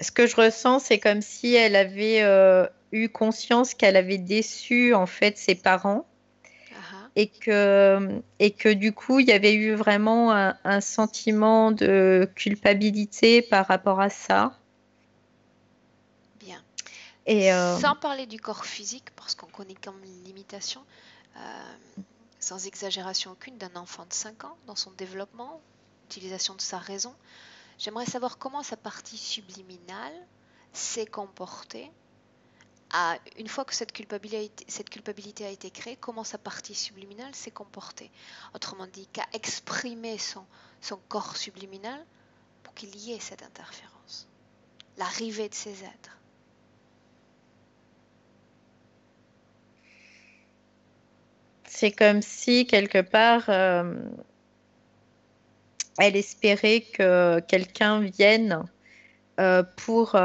Ce que je ressens, c'est comme si elle avait eu conscience qu'elle avait déçu en fait ses parents Ah, et que du coup, il y avait eu vraiment un sentiment de culpabilité par rapport à ça. bien. Et Sans parler du corps physique, parce qu'on connaît comme limitation, euh, sans exagération aucune, d'un enfant de 5 ans dans son développement, utilisation de sa raison, j'aimerais savoir comment sa partie subliminale s'est comportée. Une fois que cette culpabilité a été créée, comment sa partie subliminale s'est comportée. Autrement dit, qu'a exprimé son corps subliminal pour qu'il y ait cette interférence. L'arrivée de ces êtres. c'est comme si quelque part, elle espérait que quelqu'un vienne pour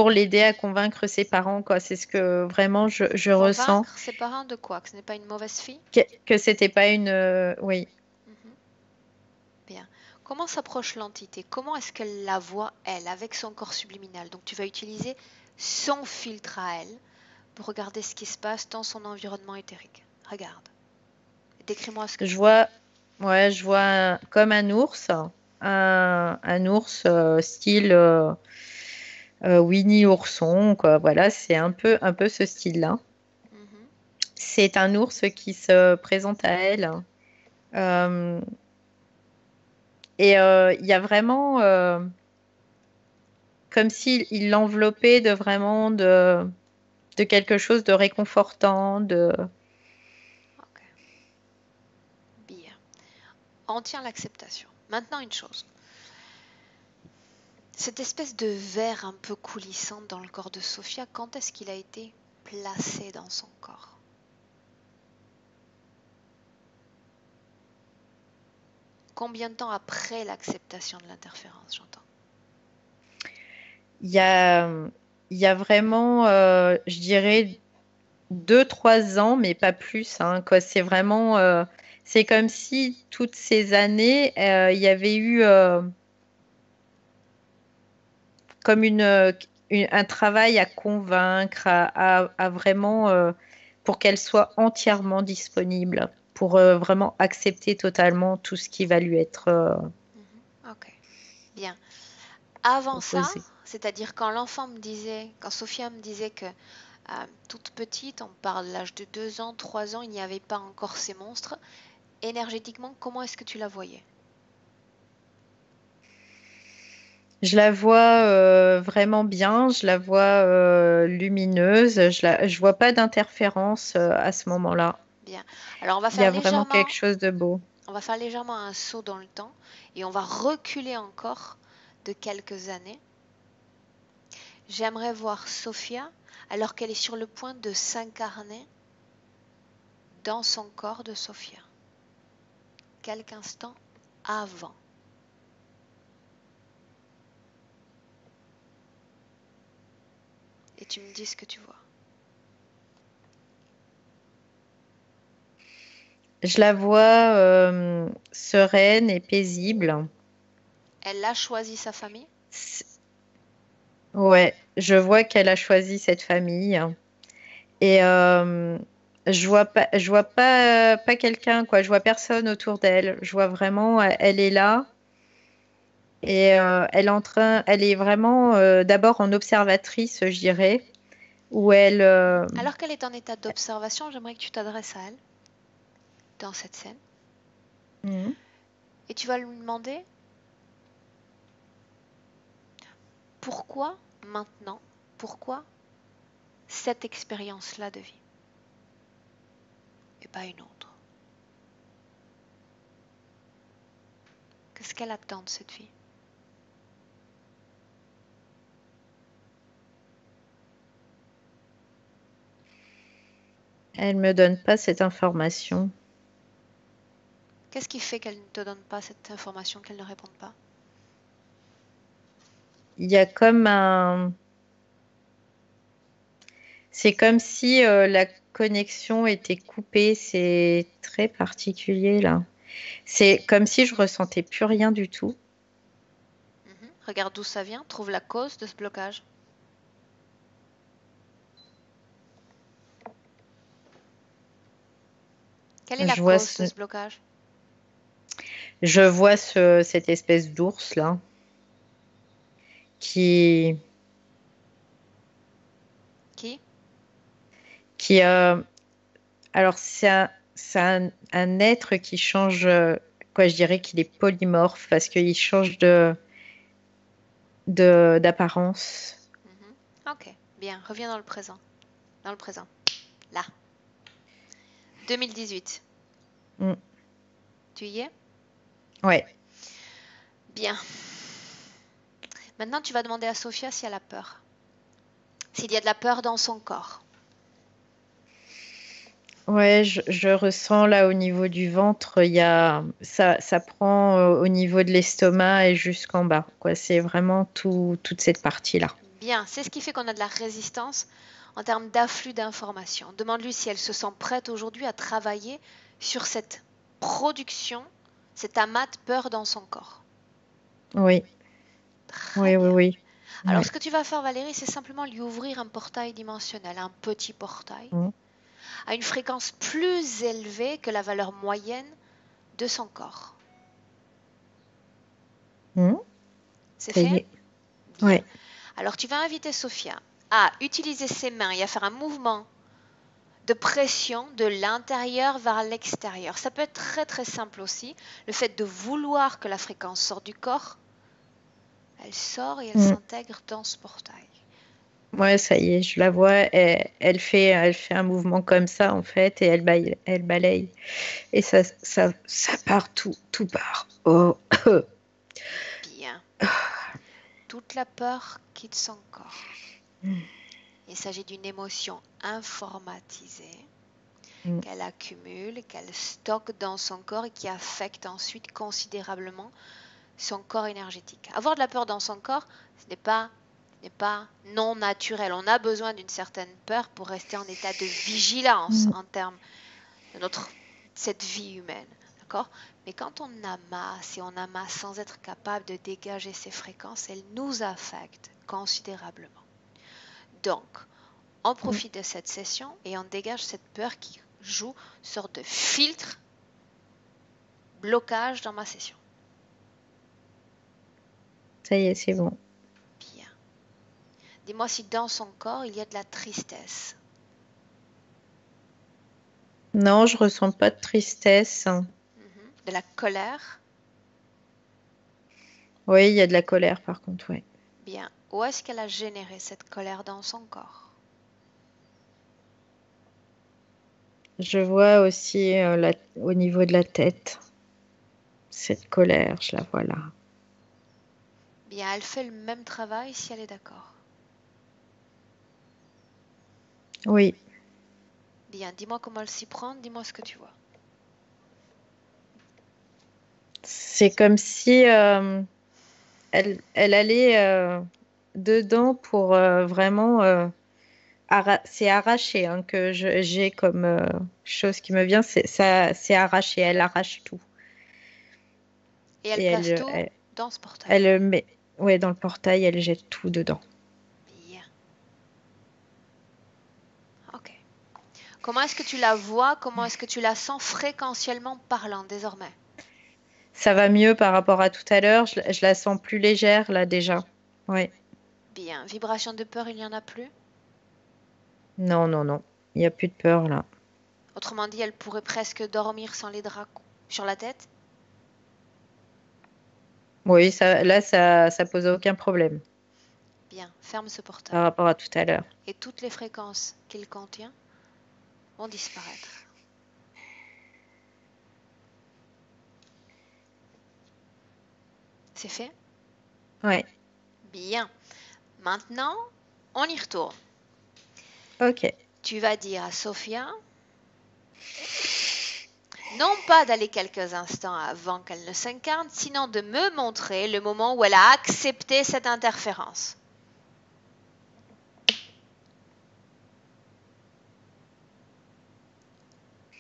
l'aider à convaincre ses parents, quoi. C'est ce que vraiment je ressens, Convaincre ses parents de quoi? Que ce n'est pas une mauvaise fille? que c'était pas une... oui. Mhm. Bien. Comment s'approche l'entité? Comment est-ce qu'elle la voit, elle, avec son corps subliminal? Donc tu vas utiliser son filtre à elle pour regarder ce qui se passe dans son environnement éthérique. Regarde. Décris-moi ce que Je tu vois. vois, ouais, je vois comme un ours, un ours style Winnie ourson, quoi. Voilà, c'est un peu ce style-là. Mhm. C'est un ours qui se présente à elle. Euh, il y a vraiment comme s'il il l'enveloppait de vraiment de quelque chose de réconfortant, de... Ok. Bien. On tient l'acceptation. Maintenant, une chose. Cette espèce de verre un peu coulissant dans le corps de Sophia, quand est-ce qu'il a été placé dans son corps? Combien de temps après l'acceptation de l'interférence, j'entends? Il y a, il y a vraiment, je dirais, 2, 3 ans, mais pas plus, hein, quoi. C'est vraiment, c'est comme si toutes ces années, il y avait eu comme un travail à convaincre, à vraiment, pour qu'elle soit entièrement disponible, pour vraiment accepter totalement tout ce qui va lui être Ok, bien. Avant ça, proposé. c'est-à-dire quand Sophia me disait que toute petite, on parle de l'âge de 2 ans, 3 ans, il n'y avait pas encore ces monstres, énergétiquement, comment est-ce que tu la voyais? Je la vois vraiment bien, je la vois lumineuse, je vois pas d'interférence à ce moment-là. Bien. Alors Il y a vraiment quelque chose de beau. on va faire légèrement un saut dans le temps et on va reculer encore de quelques années. J'aimerais voir Sophia alors qu'elle est sur le point de s'incarner dans son corps de Sophia. Quelques instants avant. Et tu me dis ce que tu vois. Je la vois sereine et paisible. Elle a choisi sa famille? Ouais, je vois qu'elle a choisi cette famille et je vois pas quelqu'un quoi. Je vois personne autour d'elle. Je vois vraiment, elle est là et elle est vraiment d'abord en observatrice, je dirais, où elle, Alors qu'elle est en état d'observation, j'aimerais que tu t'adresses à elle dans cette scène. Mhm. Et tu vas lui demander pourquoi maintenant, pourquoi cette expérience-là de vie et pas une autre. Qu'est-ce qu'elle attend de cette vie? Elle me donne pas cette information. Qu'est-ce qui fait qu'elle ne te donne pas cette information, qu'elle ne réponde pas? Il y a comme un, c'est comme si la connexion était coupée. C'est très particulier là. C'est comme si je ressentais plus rien du tout. Regarde d'où ça vient, trouve la cause de ce blocage. Quelle est la Je vois cause de ce, ce blocage? je vois cette espèce d'ours là qui, Qui? qui alors c'est un être qui change, quoi, je dirais qu'il est polymorphe parce qu'il change d'apparence. Ok, bien, reviens dans le présent. Dans le présent. Là. 2018. Mm. Tu y es? Ouais. Bien. Maintenant, tu vas demander à Sophia si elle a peur. S'il y a de la peur dans son corps. Ouais, je ressens là au niveau du ventre, il y a ça prend au niveau de l'estomac et jusqu'en bas, quoi. C'est vraiment toute cette partie-là. Bien, c'est ce qui fait qu'on a de la résistance en termes d'afflux d'informations. Demande-lui si elle se sent prête aujourd'hui à travailler sur cette production, cet amas de peur dans son corps. Oui, Très oui, oui, bien. oui. Alors, Ouais. ce que tu vas faire, Valérie, c'est simplement lui ouvrir un portail dimensionnel, un petit portail, Mm. à une fréquence plus élevée que la valeur moyenne de son corps. Mm. C'est Ça y fait? est. Bien. Ouais. Alors, tu vas inviter Sophia à utiliser ses mains et à faire un mouvement de pression de l'intérieur vers l'extérieur. Ça peut être très très simple aussi. Le fait de vouloir que la fréquence sorte du corps, elle sort et elle Mm. s'intègre dans ce portail. Ouais, ça y est, je la vois. Elle fait un mouvement comme ça en fait et elle balaye. Et ça part tout part. Oh. Bien. Toute la peur quitte son corps. Il s'agit d'une émotion informatisée Mm. qu'elle accumule, qu'elle stocke dans son corps et qui affecte ensuite considérablement son corps énergétique. Avoir de la peur dans son corps, ce n'est pas non naturel. On a besoin d'une certaine peur pour rester en état de vigilance Mm. en termes de cette vie humaine. D'accord? Mais quand on amasse et on amasse sans être capable de dégager ces fréquences, elles nous affectent considérablement. Donc, on profite de cette session et on dégage cette peur qui joue sorte de filtre, blocage dans ma session. Ça y est, c'est bon. Bien. Dis-moi si dans son corps, il y a de la tristesse. Non, je ressens pas de tristesse. De la colère. Oui, il y a de la colère par contre, oui. Bien. Où est-ce qu'elle a généré cette colère dans son corps? Je vois aussi au niveau de la tête, cette colère, je la vois là. Bien, elle fait le même travail si elle est d'accord. Oui, Bien, dis-moi comment elle s'y prend, dis-moi ce que tu vois. c'est comme si elle allait dedans pour vraiment... c'est arraché hein, que j'ai comme chose qui me vient, c'est arraché, elle arrache tout. Et elle Et place tout dans ce portail. elle met ouais, dans le portail, elle jette tout dedans. Bien. Ok. Comment est-ce que tu la vois? Comment est-ce que tu la sens fréquentiellement parlant désormais? Ça va mieux par rapport à tout à l'heure, je la sens plus légère là déjà. Ouais. Bien. Vibration de peur, il n'y en a plus? Non, non, non, il n'y a plus de peur là. Autrement dit, elle pourrait presque dormir sans les draps sur la tête? Oui, ça pose aucun problème Bien. Ferme ce portail. par rapport à tout à l'heure. Et toutes les fréquences qu'il contient vont disparaître. C'est fait? Ouais, Bien. Maintenant, on y retourne. ok. Tu vas dire à Sophia, non pas d'aller quelques instants avant qu'elle ne s'incarne, sinon de me montrer le moment où elle a accepté cette interférence.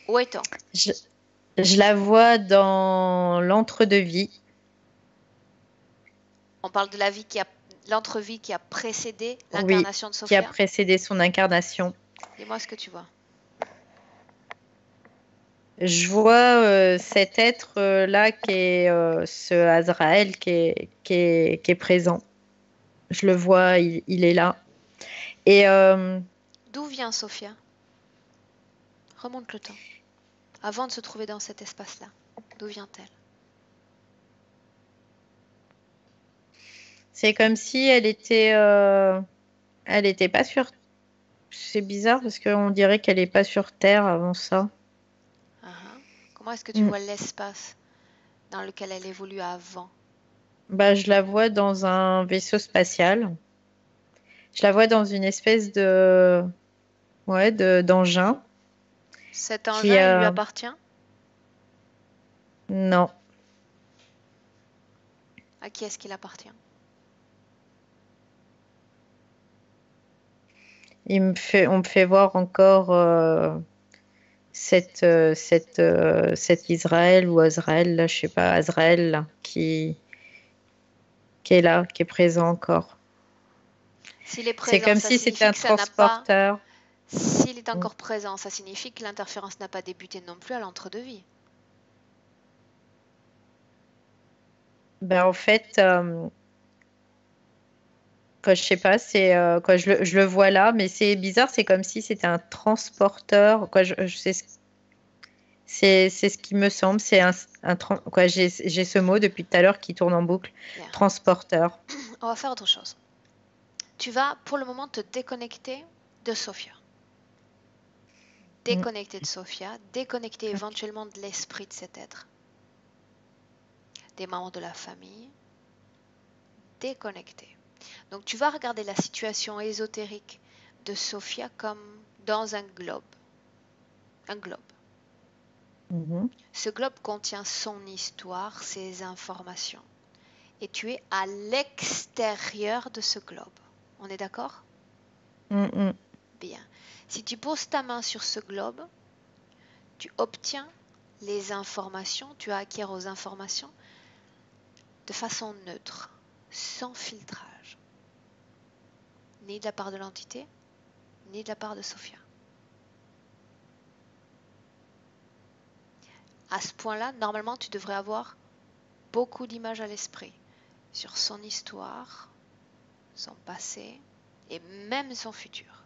Où est-on? Je la vois dans l'entre-deux-vie. On parle de la vie l'entrevie qui a précédé Oui, l'incarnation de qui a Sophia. précédé son incarnation. Dis-moi ce que tu vois. Je vois cet être-là qui est ce Azraël qui est présent. Je le vois, il est là. Et D'où vient Sophia? Remonte le temps. Avant de se trouver dans cet espace-là, d'où vient-elle? c'est comme si elle était pas sur. C'est bizarre parce qu'on dirait qu'elle est pas sur Terre avant ça. Comment est-ce que tu Mm. vois l'espace dans lequel elle évolue avant? Bah, je la vois dans un vaisseau spatial. Je la vois dans une espèce d'engin Cet qui engin, il lui appartient? non, À qui est-ce qu'il appartient? on me fait voir encore cet Israël ou Azraël, là, je sais pas, Azraël là, qui est là, qui est présent encore. S'il est C'est présent, comme ça si c'était signifie un que ça n'a pas... transporteur. S'il est Mm. encore présent, ça signifie que l'interférence n'a pas débuté non plus à l'entre-deux-vie. Ben, en fait, quoi, je sais pas, c'est quoi, je le vois là, mais c'est bizarre, c'est comme si c'était un transporteur. Quoi, c'est ce qui me semble, c'est quoi, j'ai ce mot depuis tout à l'heure qui tourne en boucle, Bien. transporteur. On va faire autre chose. Tu vas pour le moment te déconnecter de Sophia. Déconnecter de Sophia, déconnecter éventuellement de l'esprit de cet être. Des membres de la famille. Déconnecter. Donc tu vas regarder la situation ésotérique de Sophia comme dans un globe. Un globe. Mhm. Ce globe contient son histoire, ses informations. Et tu es à l'extérieur de ce globe. On est d'accord? Mhm. Bien. Si tu poses ta main sur ce globe, tu obtiens les informations, tu acquiers aux informations de façon neutre, sans filtrage. ni de la part de l'entité, ni de la part de Sophia. À ce point-là, normalement, tu devrais avoir beaucoup d'images à l'esprit sur son histoire, son passé et même son futur.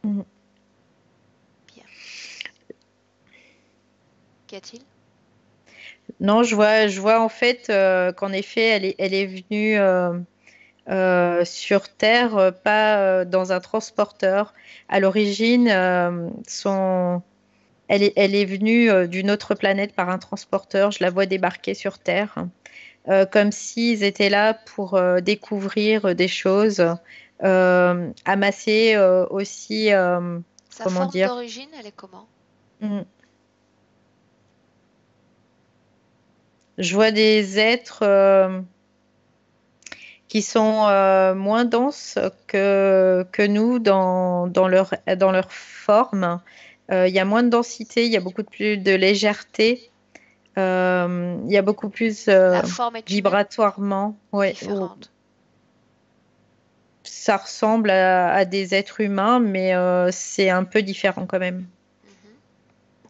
Mhm. Bien. Qu'y a-t-il? Non, je vois en fait qu'en effet, elle est venue sur Terre, pas dans un transporteur. À l'origine, elle est venue d'une autre planète par un transporteur. Je la vois débarquer sur Terre, comme s'ils étaient là pour découvrir des choses, amasser aussi, Sa comment forme dire, d'origine, elle est comment? hmm, je vois des êtres qui sont moins denses que nous dans leur forme. Il y a moins de densité, il y a beaucoup plus de légèreté, il y a beaucoup plus La forme est humaine vibratoirement. ou Ouais, différente? ça ressemble à des êtres humains, mais c'est un peu différent quand même. Mhm.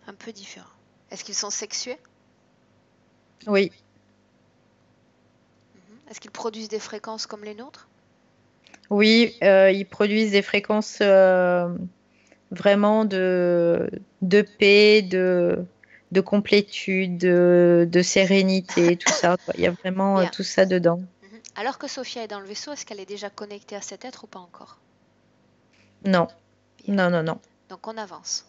Un peu différent. Est-ce qu'ils sont sexués? Oui, Mhm. Est-ce qu'ils produisent des fréquences comme les nôtres? oui, ils produisent des fréquences vraiment de paix, de complétude, de sérénité, tout ça, quoi. Il y a vraiment Bien. tout ça dedans. Mhm. Alors que Sophia est dans le vaisseau, est-ce qu'elle est déjà connectée à cet être ou pas encore? Non, Bien. non, non, non. Donc on avance.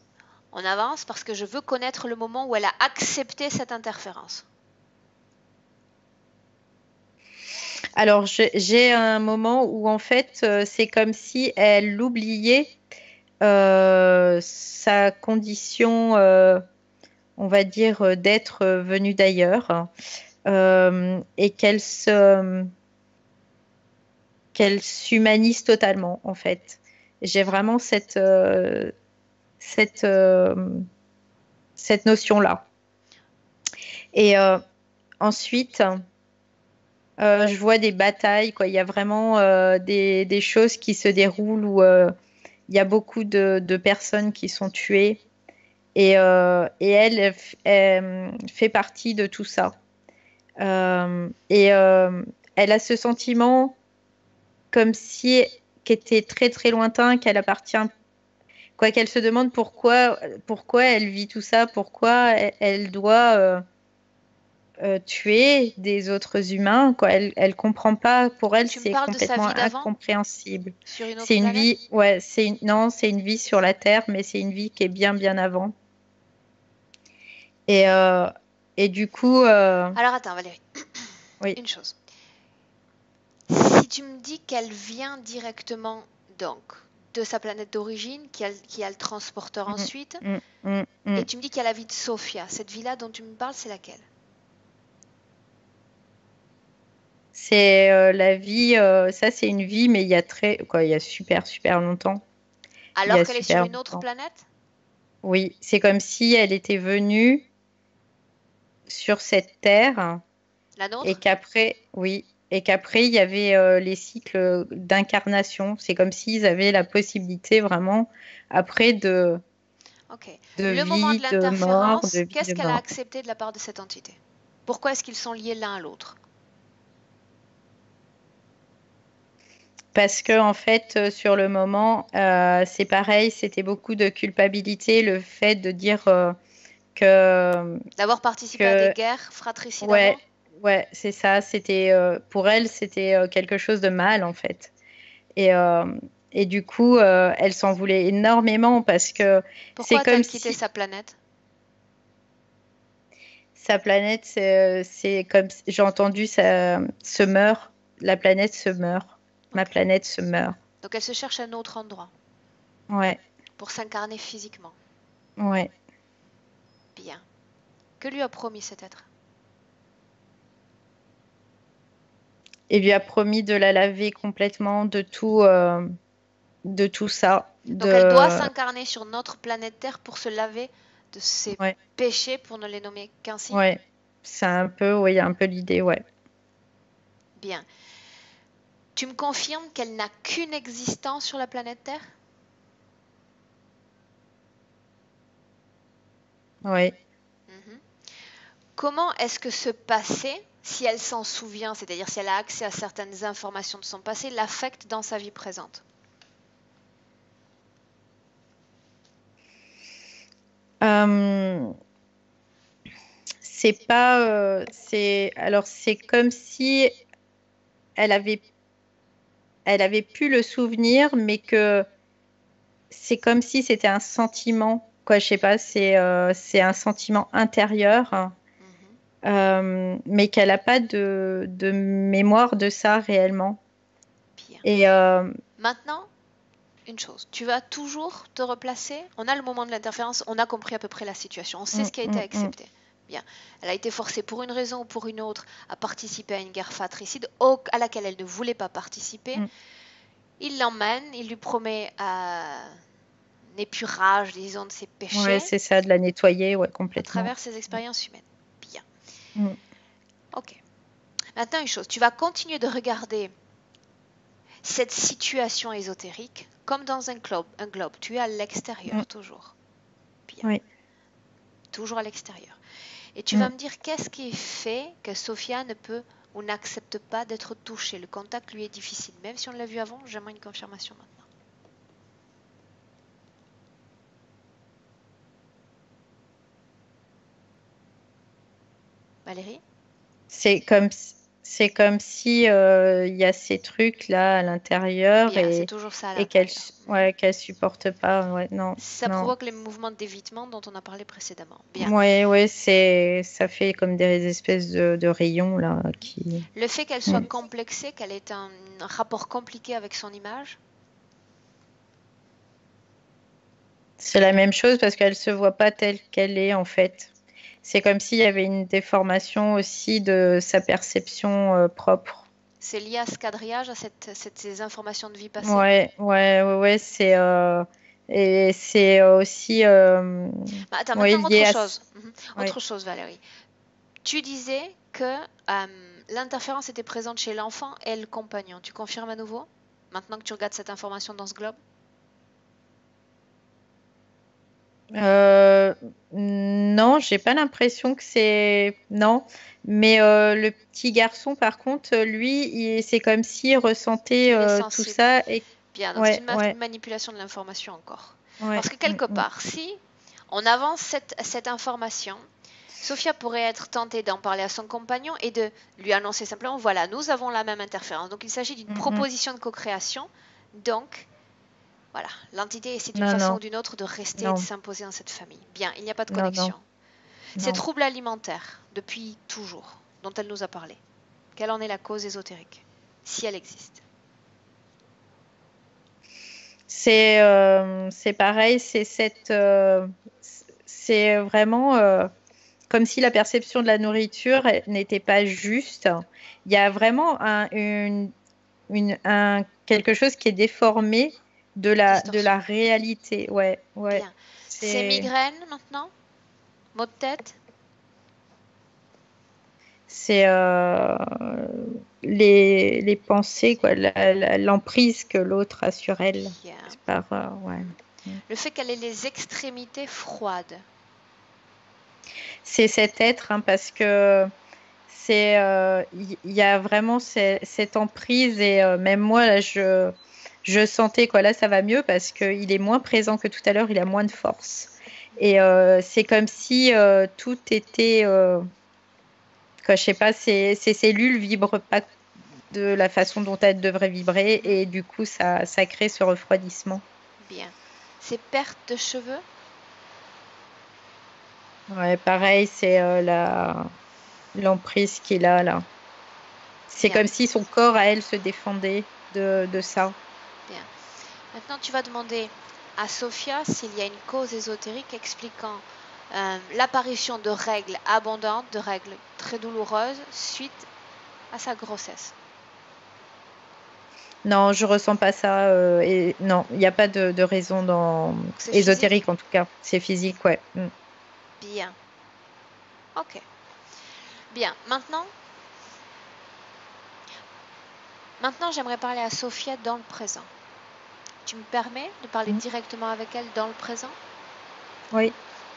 On avance parce que je veux connaître le moment où elle a accepté cette interférence. Alors, j'ai un moment où en fait, c'est comme si elle oubliait sa condition, on va dire, d'être venue d'ailleurs, et qu'elle s'humanise totalement, en fait. J'ai vraiment cette, cette notion-là. Et ensuite, je vois des batailles, quoi. Il y a vraiment des choses qui se déroulent où il y a beaucoup de personnes qui sont tuées. Et elle fait partie de tout ça. Et elle a ce sentiment comme si qui était très très lointain, qu'elle appartient, quoi qu'elle se demande pourquoi elle vit tout ça, pourquoi elle doit tuer des autres humains, quoi. Elle comprend pas. Pour elle, Tu me c'est parles de sa complètement vie d'avant incompréhensible. sur une C'est autre une planète? vie, ouais, non, c'est une vie sur la Terre, mais c'est une vie qui est bien bien avant. Et et du coup, Alors attends Valérie, oui. une chose. Si tu me dis qu'elle vient directement donc de sa planète d'origine, qui a le transporteur Mm, ensuite, mm, mm, mm. et tu me dis qu'il y a la vie de Sophia, cette vie-là dont tu me parles, c'est laquelle? C'est la vie, ça c'est une vie, mais il y a quoi, il y a super super longtemps. Il y Alors a qu'elle est sur super une autre longtemps. planète? Oui, c'est comme si elle était venue sur cette terre La et nôtre? qu'après, oui, et qu'après il y avait les cycles d'incarnation. C'est comme s'ils avaient la possibilité vraiment après Ok. de Le moment de vie, de mort, de l'interférence, vie, qu'est-ce de qu'elle a mort. accepté de la part de cette entité? Pourquoi est-ce qu'ils sont liés l'un à l'autre? Parce que en fait, sur le moment, c'est pareil, c'était beaucoup de culpabilité, le fait de dire que D'avoir participé à des que guerres fratricides ouais, avant? ouais, c'est ça. C'était pour elle, c'était quelque chose de mal en fait. Et et du coup, elle s'en voulait énormément parce que c'est Pourquoi comme a-t-elle quitté si sa planète? sa planète, c'est comme j'ai entendu, ça se meurt. La planète se meurt. Ma Ok. planète se meurt. Donc elle se cherche un autre endroit Ouais, pour s'incarner physiquement. ouais. Bien. Que lui a promis cet être? Et lui a promis de la laver complètement de tout ça. Donc elle doit De s'incarner sur notre planète Terre pour se laver de ses ouais, péchés, pour ne les nommer qu'ainsi? ouais. C'est un peu, ouais, il y a un peu l'idée, ouais. Bien. Tu me confirmes qu'elle n'a qu'une existence sur la planète Terre? Oui. Comment est-ce que ce passé, si elle s'en souvient, c'est-à-dire si elle a accès à certaines informations de son passé, l'affecte dans sa vie présente? C'est pas. C'est comme si elle avait pu le souvenir, mais que c'est comme si c'était un sentiment. Quoi, je sais pas, c'est un sentiment intérieur, hein, mais qu'elle n'a pas de mémoire de ça réellement. Bien. Et Maintenant, une chose, tu vas toujours te replacer. On a le moment de l'interférence, on a compris à peu près la situation, on sait ce qui a été accepté. Bien, elle a été forcée pour une raison ou pour une autre à participer à une guerre fratricide à laquelle elle ne voulait pas participer. Il l'emmène, il lui promet un épurage, disons, de ses péchés. Ouais, c'est ça, de la nettoyer, ouais, complètement. À travers ses expériences humaines. Bien. Ok. Maintenant, une chose, tu vas continuer de regarder cette situation ésotérique comme dans un globe. Tu es à l'extérieur, toujours. Bien. Oui. Toujours à l'extérieur. Et tu vas me dire qu'est-ce qui fait que Sophia ne peut ou n'accepte pas d'être touchée. Le contact lui est difficile. Même si on l'a vu avant, j'aimerais une confirmation maintenant. Valérie? C'est comme si il y a ces trucs là à l'intérieur. Bien, c'est toujours ça à et l'intérieur. qu'elle supporte pas. Ouais, non. Ça non. provoque les mouvements d'évitement dont on a parlé précédemment. Bien. Ouais, ça fait comme des espèces de rayons là qui. Le fait qu'elle soit complexée, qu'elle ait un rapport compliqué avec son image. C'est la même chose parce qu'elle se voit pas telle qu'elle est en fait. C'est comme s'il y avait une déformation aussi de sa perception propre. C'est lié à ce quadrillage, à ces informations de vie passée. Ouais, et c'est aussi Attends, ouais, maintenant lié autre à. chose. Ouais. Autre chose, Valérie. Tu disais que l'interférence était présente chez l'enfant et le compagnon. Tu confirmes à nouveau? Maintenant que tu regardes cette information dans ce globe? Non, j'ai pas l'impression que c'est. Non, mais le petit garçon, par contre, lui, c'est comme s'il ressentait Il est tout sensible. ça. Bien, donc c'est une manipulation de l'information encore. Parce que quelque part, si on avance cette information, Sophia pourrait être tentée d'en parler à son compagnon et de lui annoncer simplement, voilà, nous avons la même interférence. Donc il s'agit d'une proposition de co-création. Donc, voilà, l'entité essaie d'une façon ou d'une autre de rester et de s'imposer dans cette famille. Bien, il n'y a pas de connexion. Ces troubles alimentaires, depuis toujours, dont elle nous a parlé, quelle en est la cause ésotérique, si elle existe? C'est pareil, c'est vraiment comme si la perception de la nourriture n'était pas juste. Il y a vraiment quelque chose qui est déformé de la réalité. Ouais. Bien. Ces migraines maintenant? Maux de tête? C'est les pensées, quoi, l'emprise que l'autre a sur elle. Le fait qu'elle ait les extrémités froides. C'est cet être, hein, parce que il y a vraiment cette emprise et même moi là, je sentais quoi, là ça va mieux parce qu'il est moins présent que tout à l'heure, il a moins de force et c'est comme si tout était quoi, je sais pas, ces cellules vibrent pas de la façon dont elles devraient vibrer et du coup ça crée ce refroidissement. Bien. Ces pertes de cheveux? Ouais, pareil, c'est l'emprise qu'il a là. C'est comme si son corps à elle se défendait de ça. Bien. Maintenant, tu vas demander à Sophia s'il y a une cause ésotérique expliquant l'apparition de règles abondantes, de règles très douloureuses suite à sa grossesse. Non, je ressens pas ça. Et non, il n'y a pas de raison ésotérique physique? en tout cas. C'est physique, ouais. Bien. Ok. Bien. Maintenant, Maintenant, j'aimerais parler à Sophia dans le présent. Tu me permets de parler directement avec elle dans le présent? Oui.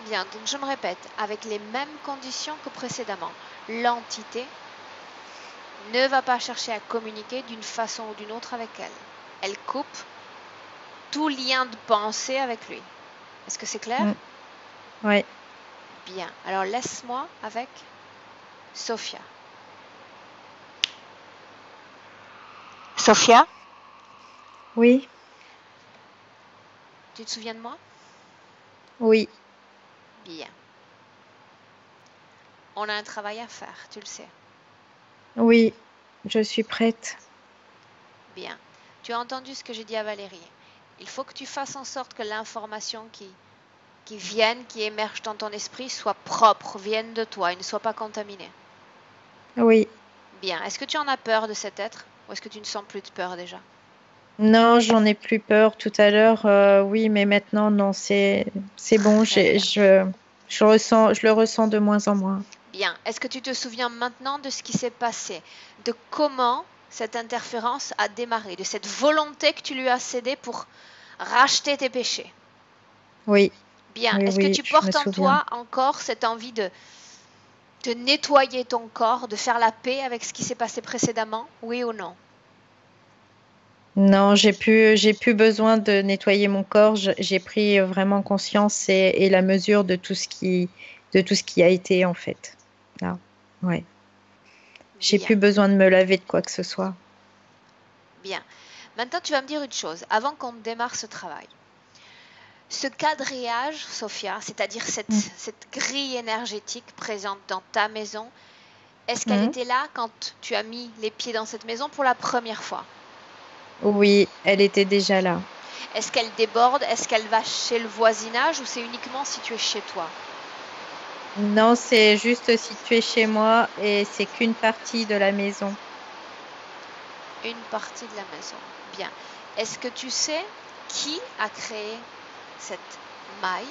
Bien, donc je me répète, avec les mêmes conditions que précédemment. L'entité ne va pas chercher à communiquer d'une façon ou d'une autre avec elle. Elle coupe tout lien de pensée avec lui. Est-ce que c'est clair? Oui. Bien, alors laisse-moi avec Sophia. Sophia, Oui. tu te souviens de moi? Oui. Bien. On a un travail à faire, tu le sais. Oui. Je suis prête. Bien. Tu as entendu ce que j'ai dit à Valérie. Il faut que tu fasses en sorte que l'information qui vienne, qui émerge dans ton esprit, soit propre, vienne de toi et ne soit pas contaminée. Oui. Bien. Est-ce que tu en as peur de cet être ou est-ce que tu ne sens plus de peur déjà? Non, j'en ai plus peur. Tout à l'heure, oui, mais maintenant, non, c'est bon. Très bien. Je le ressens de moins en moins. Bien. Est-ce que tu te souviens maintenant de ce qui s'est passé, de comment cette interférence a démarré, de cette volonté que tu lui as cédée pour racheter tes péchés? Oui. Bien. Oui, Est-ce que oui, tu je me portes en souviens. toi encore cette envie de nettoyer ton corps, de faire la paix avec ce qui s'est passé précédemment, oui ou non? Non, j'ai plus besoin de nettoyer mon corps. J'ai pris vraiment conscience et la mesure de tout ce qui a été, en fait. Là. Ouais. J'ai Bien, plus besoin de me laver de quoi que ce soit. bien. Maintenant, tu vas me dire une chose, avant qu'on démarre ce travail. Ce quadrillage, Sophia, c'est-à-dire Mm. cette grille énergétique présente dans ta maison, est-ce qu'elle Mm. était là quand tu as mis les pieds dans cette maison pour la première fois? Oui, elle était déjà là. Est-ce qu'elle déborde? Est-ce qu'elle va chez le voisinage ou c'est uniquement si tu es chez toi? Non, c'est juste situé chez moi et c'est qu'une partie de la maison. Une partie de la maison. Bien. Est-ce que tu sais qui a créé cette maille?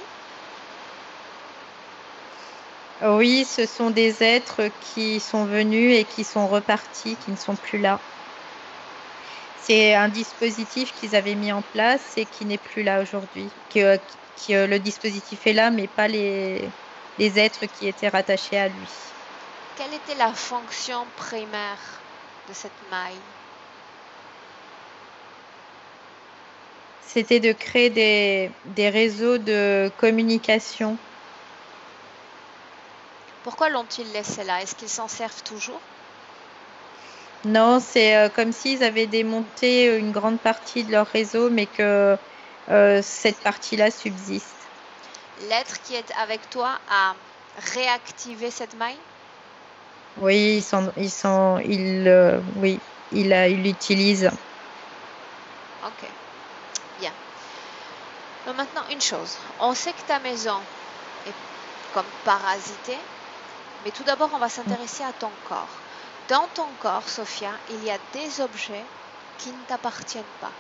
Oui, ce sont des êtres qui sont venus et qui sont repartis, qui ne sont plus là. C'est un dispositif qu'ils avaient mis en place et qui n'est plus là aujourd'hui. Le dispositif est là, mais pas les êtres qui étaient rattachés à lui. Quelle était la fonction primaire de cette maille? C'était de créer des réseaux de communication. Pourquoi l'ont-ils laissé là? Est-ce qu'ils s'en servent toujours? Non, c'est comme s'ils avaient démonté une grande partie de leur réseau, mais que cette partie-là subsiste. L'être qui est avec toi a réactivé cette maille? Oui, oui, il l'utilise. Ok, bien. Donc maintenant, une chose. On sait que ta maison est comme parasitée, mais tout d'abord, on va s'intéresser à ton corps. Dans ton corps, Sophia, il y a des objets qui ne t'appartiennent pas.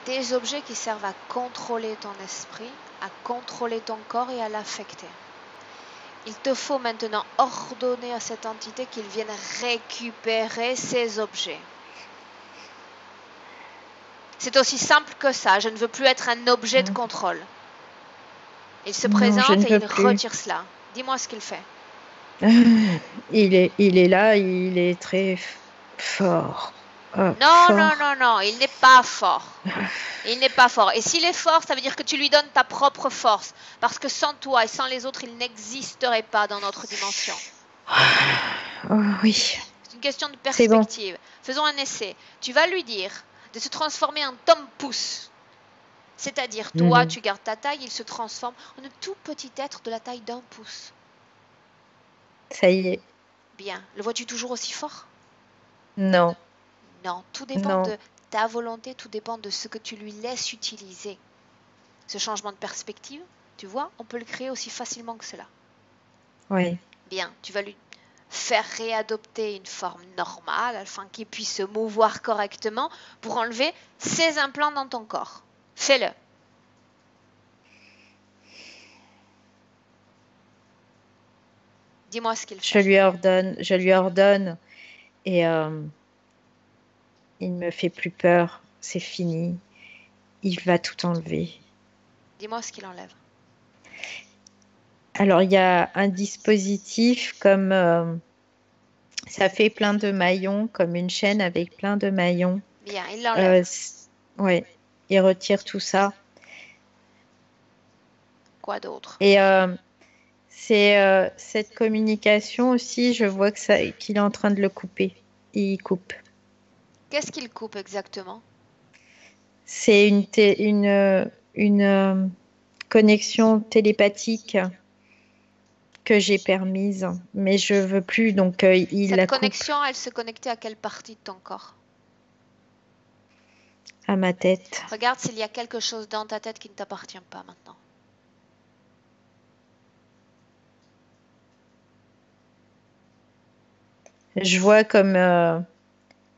Des objets qui servent à contrôler ton esprit, à contrôler ton corps et à l'affecter. Il te faut maintenant ordonner à cette entité qu'il vienne récupérer ces objets. C'est aussi simple que ça. Je ne veux plus être un objet de contrôle. Il se Non, je présente ne et veux il plus. retire cela. Dis-moi ce qu'il fait. Il est là, il est très fort. Non, non, Fort. non, non, il n'est pas fort. Il n'est pas fort. Et s'il est fort, ça veut dire que tu lui donnes ta propre force. Parce que sans toi et sans les autres, il n'existerait pas dans notre dimension. Oh, oui, C'est une question de c'est bon. perspective. Faisons un essai. Tu vas lui dire de se transformer en Tom-Pouce. C'est-à-dire, toi, Mhm. tu gardes ta taille, il se transforme en un tout petit être de la taille d'un pouce. Ça y est. Bien. Le vois-tu toujours aussi fort? Non, Non. Tout dépend non. de ta volonté, tout dépend de ce que tu lui laisses utiliser. Ce changement de perspective, tu vois, on peut le créer aussi facilement que cela. Oui. Bien, tu vas lui faire réadopter une forme normale afin qu'il puisse se mouvoir correctement pour enlever ces implants dans ton corps. Fais-le. Dis-moi ce qu'il fait. Je lui ordonne et Il ne me fait plus peur. C'est fini. Il va tout enlever. Dis-moi ce qu'il enlève. Alors, il y a un dispositif comme ça fait plein de maillons, comme une chaîne avec plein de maillons. Bien, il l'enlève. Ouais, il retire tout ça. Quoi d'autre? Et c'est cette communication aussi, je vois qu'il est en train de le couper. Il coupe. Qu'est-ce qu'il coupe exactement? C'est une connexion télépathique que j'ai permise, mais je veux plus, donc il Cette la coupe connexion, elle se connectait à quelle partie de ton corps? à ma tête. Regarde s'il y a quelque chose dans ta tête qui ne t'appartient pas maintenant. Je vois comme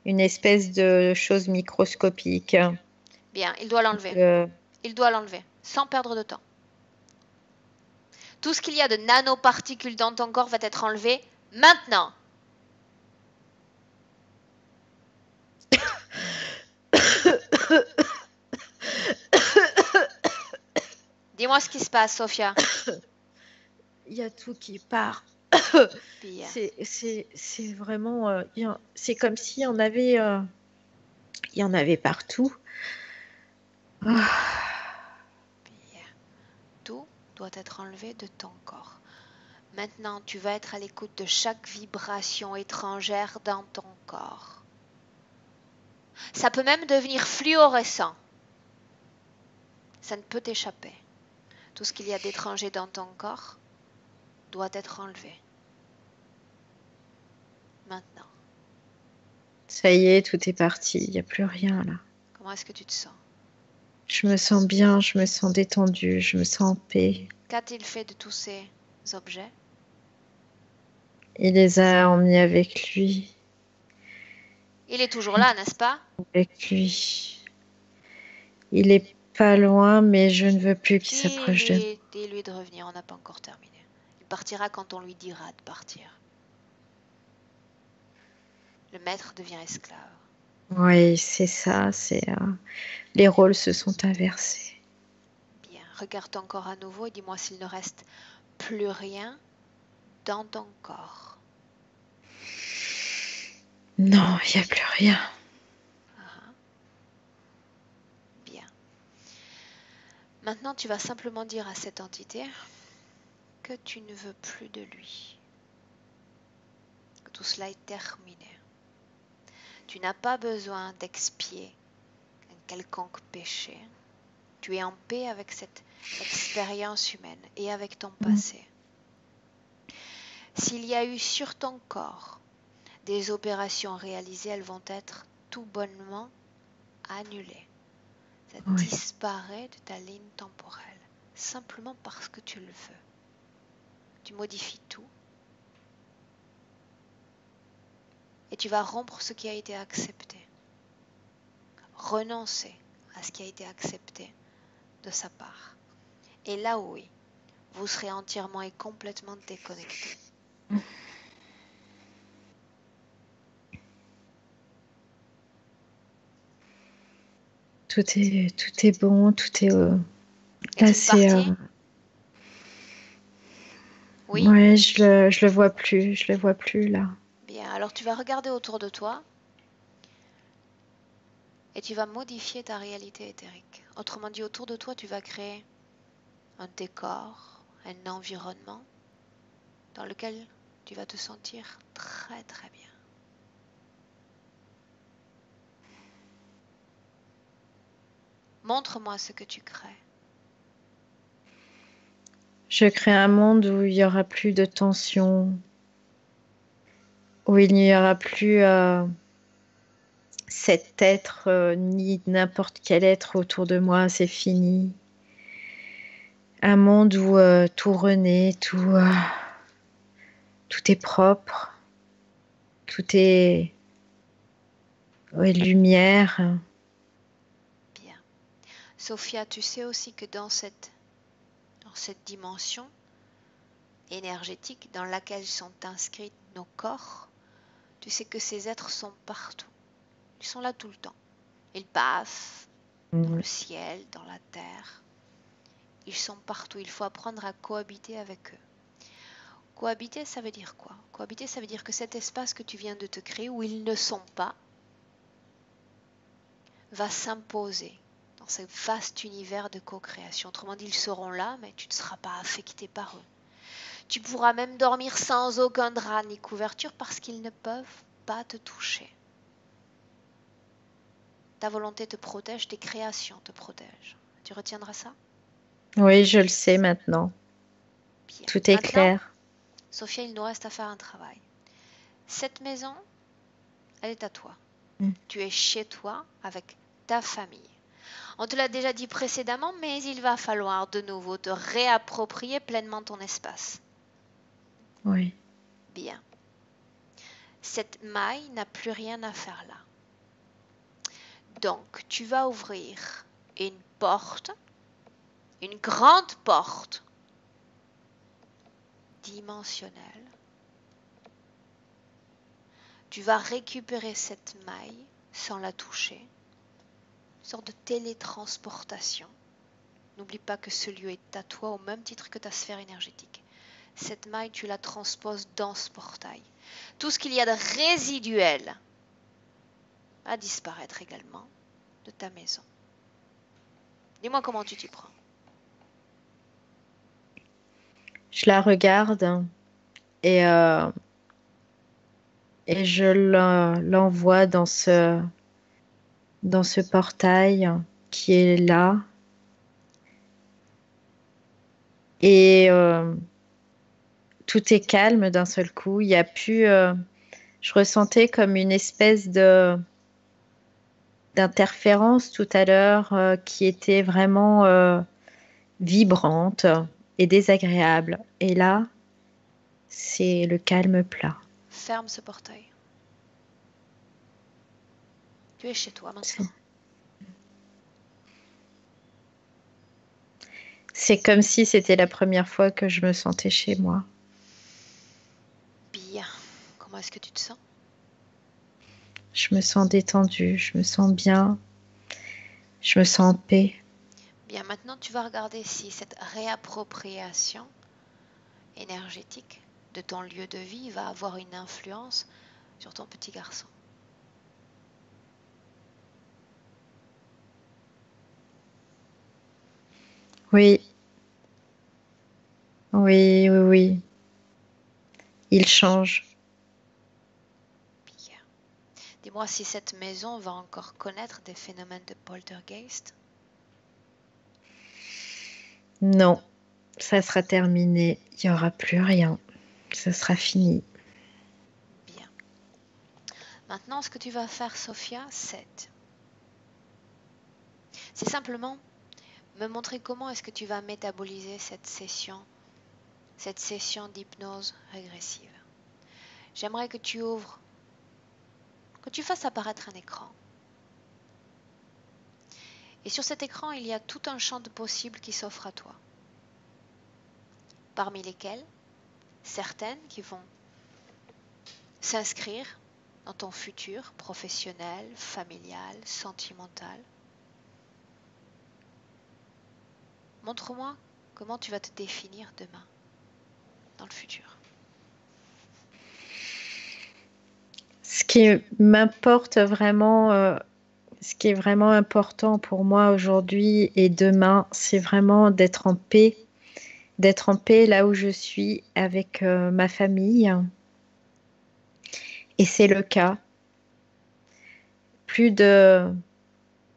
une espèce de chose microscopique. Bien, il doit l'enlever. Euh, Il doit l'enlever, sans perdre de temps. Tout ce qu'il y a de nanoparticules dans ton corps va être enlevé maintenant. Dis-moi ce qui se passe, Sophia. Il y a tout qui part. Bien. C'est vraiment, c'est comme s'il y en avait, il y en avait partout. Ah, Bien. Tout doit être enlevé de ton corps. Maintenant, tu vas être à l'écoute de chaque vibration étrangère dans ton corps. Ça peut même devenir fluorescent. Ça ne peut t'échapper. Tout ce qu'il y a d'étranger dans ton corps doit être enlevé. Maintenant. ça y est, tout est parti. Il n'y a plus rien là. Comment est-ce que tu te sens? Je me sens bien, je me sens détendue, je me sens en paix. Qu'a-t-il fait de tous ces objets? Il les a emmenés avec lui, Il est toujours là, n'est-ce pas? avec lui. Il est pas loin, mais je ne veux plus qu'il s'approche de nous. Dis-lui de revenir, on n'a pas encore terminé. Il partira quand on lui dira de partir. Le maître devient esclave. Oui, c'est ça. Les rôles se sont inversés. Bien, regarde ton corps à nouveau et dis-moi s'il ne reste plus rien dans ton corps. Non, il n'y a plus rien. Bien. Maintenant, tu vas simplement dire à cette entité que tu ne veux plus de lui. Que tout cela est terminé. Tu n'as pas besoin d'expier un quelconque péché. Tu es en paix avec cette expérience humaine et avec ton passé. S'il y a eu sur ton corps des opérations réalisées, elles vont être tout bonnement annulées. Ça disparaît de ta ligne temporelle, simplement parce que tu le veux. Tu modifies tout et tu vas rompre ce qui a été accepté. Renoncer à ce qui a été accepté de sa part. Et là, oui, vous serez entièrement et complètement déconnecté. Tout est bon, tout est. Là, c'est. Oui. Ouais, je le vois plus, je le vois plus là. Bien, alors tu vas regarder autour de toi et tu vas modifier ta réalité éthérique. Autrement dit, autour de toi, tu vas créer un décor, un environnement dans lequel tu vas te sentir très très bien. Montre-moi ce que tu crées. Je crée un monde où il n'y aura plus de tension, où il n'y aura plus cet être ni n'importe quel être autour de moi, c'est fini. Un monde où tout renaît, tout est propre, tout est lumière. Bien. Sophia, tu sais aussi que dans cette dimension énergétique dans laquelle sont inscrits nos corps, tu sais que ces êtres sont partout. Ils sont là tout le temps. Ils passent dans le ciel, dans la terre. Ils sont partout. Il faut apprendre à cohabiter avec eux. Cohabiter, ça veut dire quoi? Cohabiter, ça veut dire que cet espace que tu viens de te créer, où ils ne sont pas, va s'imposer dans ce vaste univers de co-création. Autrement dit, ils seront là, mais tu ne seras pas affecté par eux. Tu pourras même dormir sans aucun drap ni couverture parce qu'ils ne peuvent pas te toucher. Ta volonté te protège, tes créations te protègent. Tu retiendras ça? Oui, je le sais maintenant. Bien. Tout est Maintenant, clair. Sophia, il nous reste à faire un travail. Cette maison, elle est à toi. Tu es chez toi avec ta famille. On te l'a déjà dit précédemment, mais il va falloir de nouveau te réapproprier pleinement ton espace. Oui. Bien. Cette maille n'a plus rien à faire là. Donc, tu vas ouvrir une porte, une grande porte dimensionnelle. Tu vas récupérer cette maille sans la toucher. Une sorte de télétransportation. N'oublie pas que ce lieu est à toi au même titre que ta sphère énergétique. Cette maille, tu la transposes dans ce portail. Tout ce qu'il y a de résiduel va disparaître également de ta maison. Dis-moi comment tu t'y prends. Je la regarde et je l'envoie dans ce portail qui est là. Et tout est calme d'un seul coup. Il y a plus. Je ressentais comme une espèce d'interférence tout à l'heure qui était vraiment vibrante et désagréable. Et là, c'est le calme plat. Ferme ce portail. Tu es chez toi maintenant. C'est comme si c'était la première fois que je me sentais chez moi. Bien. Comment est-ce que tu te sens? Je me sens détendue, je me sens bien, je me sens en paix. Bien, maintenant tu vas regarder si cette réappropriation énergétique de ton lieu de vie va avoir une influence sur ton petit garçon. Oui, oui, oui, oui. Il change. Bien. Dis-moi si cette maison va encore connaître des phénomènes de poltergeist. Non, ça sera terminé. Il n'y aura plus rien. Ça sera fini. Bien. Maintenant, ce que tu vas faire, Sophia, c'est simplement me montrer comment est-ce que tu vas métaboliser cette session d'hypnose régressive. J'aimerais que tu ouvres, que tu fasses apparaître un écran. Et sur cet écran, il y a tout un champ de possibles qui s'offre à toi. Parmi lesquels, certaines qui vont s'inscrire dans ton futur professionnel, familial, sentimental. Montre-moi comment tu vas te définir demain, dans le futur. Ce qui m'importe vraiment, ce qui est vraiment important pour moi aujourd'hui et demain, c'est vraiment d'être en paix là où je suis avec ma famille. Et c'est le cas. Plus de,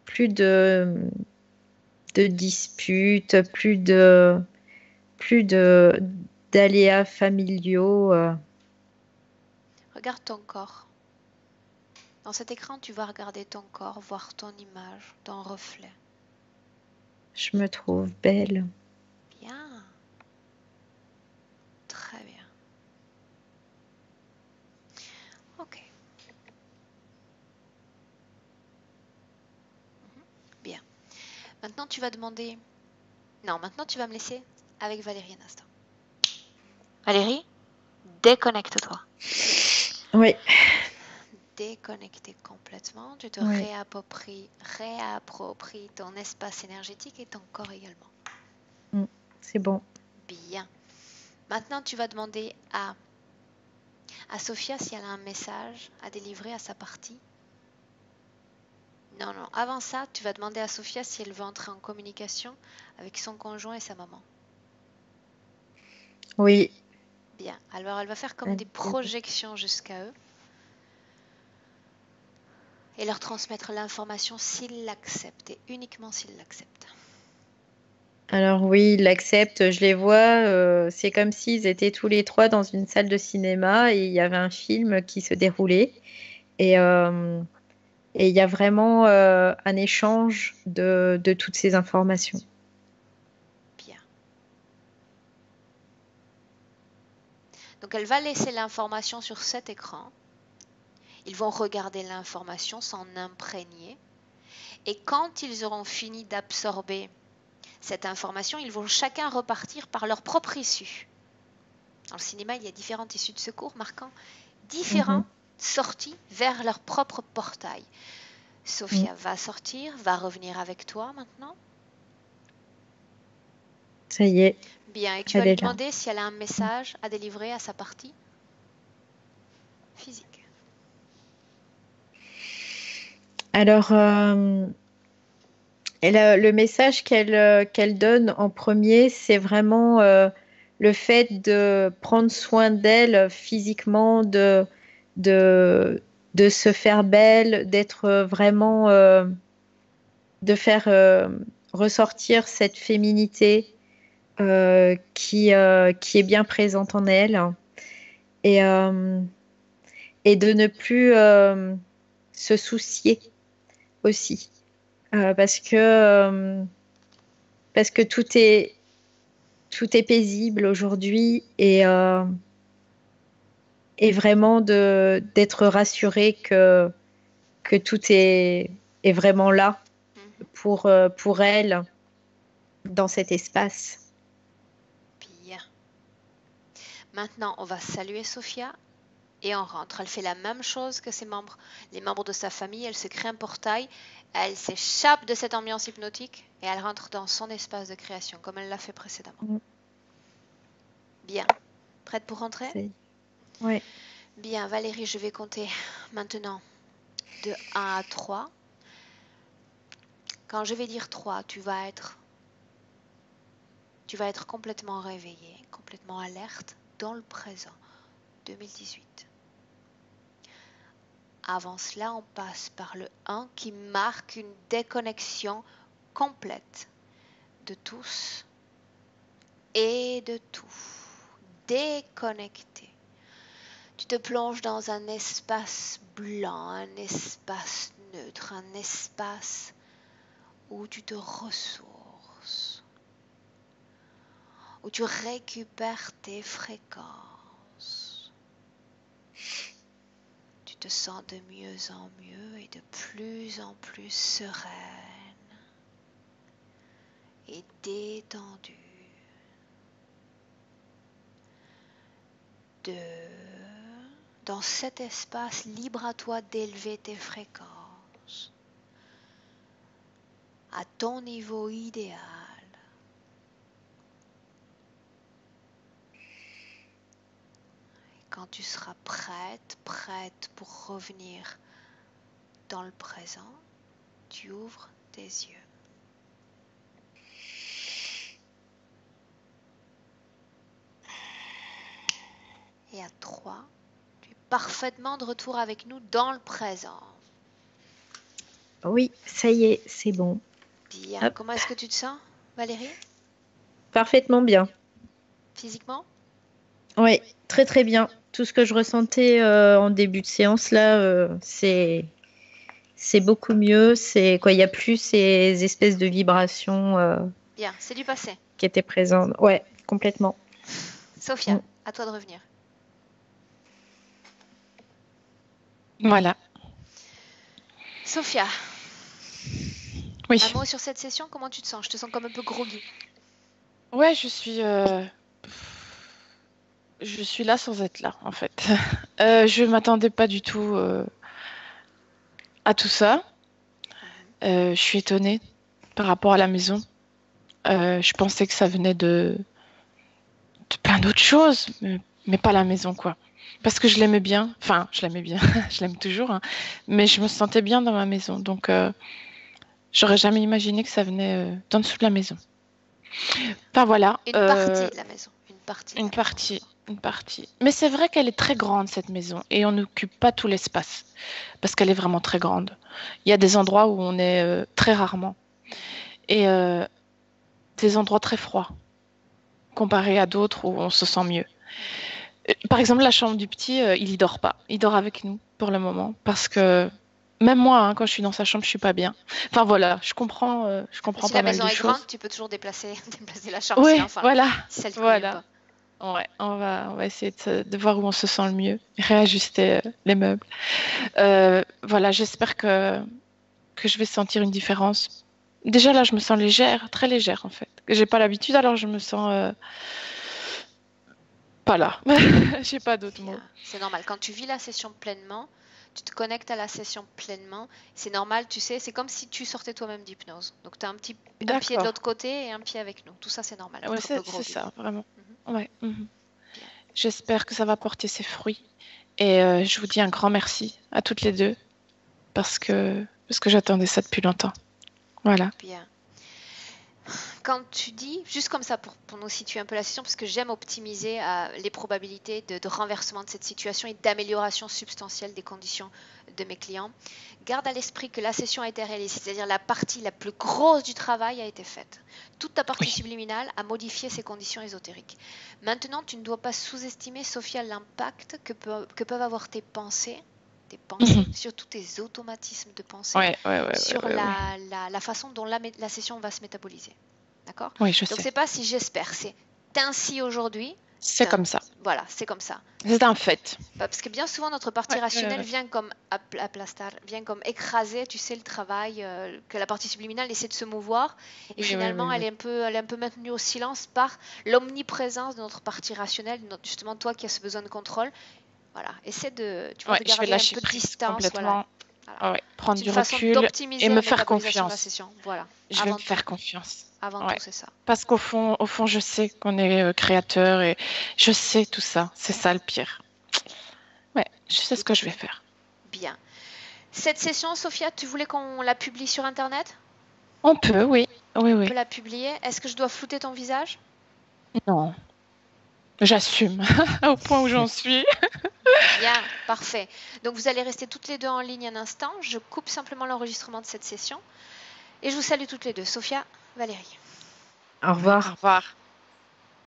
plus de disputes, plus d'aléas familiaux. Regarde ton corps. Dans cet écran, tu vas regarder ton corps, voir ton image, ton reflet. Je me trouve belle. Bien. Très bien. Ok. Bien. Maintenant, tu vas demander... Non, maintenant, tu vas me laisser avec Valérie un instant. Valérie, déconnecte-toi. Oui. déconnecter complètement. Tu te Ouais. réappropries ton espace énergétique et ton corps également. C'est bon. Bien. Maintenant, tu vas demander à Sophia si elle a un message à délivrer à sa partie. Non, non. Avant ça, tu vas demander à Sophia si elle veut entrer en communication avec son conjoint et sa maman. Oui. Bien. Alors, elle va faire comme des Allez. projections jusqu'à eux et leur transmettre l'information s'ils l'acceptent et uniquement s'ils l'acceptent. Alors oui, ils l'acceptent, je les vois. C'est comme s'ils étaient tous les trois dans une salle de cinéma et il y avait un film qui se déroulait. Et et il y a vraiment un échange de toutes ces informations. Bien. Donc, elle va laisser l'information sur cet écran. Ils vont regarder l'information, s'en imprégner. Et quand ils auront fini d'absorber cette information, ils vont chacun repartir par leur propre issue. Dans le cinéma, il y a différentes issues de secours marquant différentes sorties vers leur propre portail. Sophia va sortir, va revenir avec toi maintenant. Ça y est, Bien, et tu elle vas lui est là. demander si elle a un message à délivrer à sa partie physique. Alors, le message qu'elle donne en premier, c'est vraiment le fait de prendre soin d'elle physiquement, de, de se faire belle, d'être vraiment, de faire ressortir cette féminité qui est bien présente en elle et, euh, et de ne plus se soucier aussi. Parce que tout est paisible aujourd'hui et vraiment d'être rassuré que tout est vraiment là pour elle dans cet espace. Bien. Maintenant, on va saluer Sophia et on rentre. Elle fait la même chose que les membres de sa famille. Elle se crée un portail, elle s'échappe de cette ambiance hypnotique et elle rentre dans son espace de création comme elle l'a fait précédemment. Bien. Prête pour rentrer? Ouais. Bien, Valérie, je vais compter maintenant de 1 à 3. Quand je vais dire 3, tu vas être complètement réveillée, complètement alerte dans le présent 2018. Avant cela, on passe par le 1 qui marque une déconnexion complète de tous et de tout. Déconnecté. Tu te plonges dans un espace blanc, un espace neutre, un espace où tu te ressources, où tu récupères tes fréquences. Tu te sens de mieux en mieux et de plus en plus sereine et détendue. 2. Dans cet espace, libre à toi d'élever tes fréquences à ton niveau idéal. Et quand tu seras prête pour revenir dans le présent, tu ouvres tes yeux. Et à 3, tu es parfaitement de retour avec nous dans le présent. Oui, ça y est, c'est bon. Bien. Hop. Comment est-ce que tu te sens, Valérie? Parfaitement bien. Physiquement? Oui, très très bien. Tout ce que je ressentais en début de séance là, c'est beaucoup mieux. C'est quoi, il y a plus ces espèces de vibrations Bien, c'est du passé. qui étaient présentes. Ouais, complètement. Sophia, à toi de revenir. Voilà. Sophia, Oui. un mot sur cette session, comment tu te sens? Je te sens comme un peu groggy. Ouais, je suis là sans être là, en fait. Je m'attendais pas du tout à tout ça. Je suis étonnée par rapport à la maison. Je pensais que ça venait de plein d'autres choses, mais pas la maison, quoi. Parce que je l'aimais bien. Enfin, je l'aimais bien. Je l'aime toujours, hein. Mais je me sentais bien dans ma maison. Donc, j'aurais jamais imaginé que ça venait d'en dessous de la maison. Enfin, voilà. Une partie de la maison. Une partie. Une partie. Une partie. Mais c'est vrai qu'elle est très grande, cette maison. Et on n'occupe pas tout l'espace. Parce qu'elle est vraiment très grande. Il y a des endroits où on est très rarement. Et des endroits très froids. Comparé à d'autres où on se sent mieux. Par exemple, la chambre du petit, il y dort pas. Il dort avec nous pour le moment. Parce que même moi, hein, quand je suis dans sa chambre, je suis pas bien. Enfin voilà, je comprends Si pas la mal maison de est choses. grande, tu peux toujours déplacer la chambre Oui, si l'enfant. voilà. Si ça lui convient Voilà. pas. Ouais, on va essayer de voir où on se sent le mieux, réajuster les meubles. Voilà, j'espère que je vais sentir une différence. Déjà là, je me sens légère, très légère en fait. J'ai pas l'habitude, alors je me sens pas là. J'ai pas d'autres mots. C'est normal. Quand tu vis la session pleinement, tu te connectes à la session pleinement. C'est normal, tu sais, c'est comme si tu sortais toi-même d'hypnose. Donc tu as un pied de D'accord. l'autre côté et un pied avec nous. Tout ça, c'est normal. Ouais, d'être un peu c'est groggy. ça, vraiment. Mhm. Ouais. Mhm. Bien. J'espère que ça va porter ses fruits. Et je vous dis un grand merci à toutes les deux parce que j'attendais ça depuis longtemps. Voilà. Bien. Quand tu dis, juste comme ça pour nous situer un peu la session, parce que j'aime optimiser les probabilités de renversement de cette situation et d'amélioration substantielle des conditions de mes clients, garde à l'esprit que la session a été réalisée, c'est-à-dire la partie la plus grosse du travail a été faite. Toute ta partie subliminale a modifié ces conditions ésotériques. Maintenant, tu ne dois pas sous-estimer, Sophia, l'impact que peuvent avoir tes pensées, surtout tes automatismes de pensée, sur la façon dont la session va se métaboliser. D'accord ? Oui, je Donc, sais. c'est pas si j'espère, c'est ainsi aujourd'hui. C'est comme ça. Voilà, c'est comme ça. C'est un fait. Parce que bien souvent, notre partie rationnelle vient comme aplastar, vient comme écraser, tu sais, le travail que la partie subliminale essaie de se mouvoir. Et finalement, elle est un peu maintenue au silence par l'omniprésence de notre partie rationnelle, justement, toi qui as ce besoin de contrôle. Voilà, essaie de garder un peu de distance. Complètement. Voilà. Ouais, prendre du recul et me faire confiance. Voilà. Je vais me faire confiance. Avant tout, c'est ça. Parce qu'au fond, je sais qu'on est créateur et je sais tout ça. C'est ça le pire. Ouais, je sais ce que je vais faire. Bien. Cette session, Sophia, tu voulais qu'on la publie sur Internet ? On peut, oui. On peut la publier. Est-ce que je dois flouter ton visage ? Non. J'assume au point où j'en suis. Bien, parfait. Donc vous allez rester toutes les deux en ligne un instant. Je coupe simplement l'enregistrement de cette session. Et je vous salue toutes les deux. Sophia, Valérie. Au revoir. Au revoir.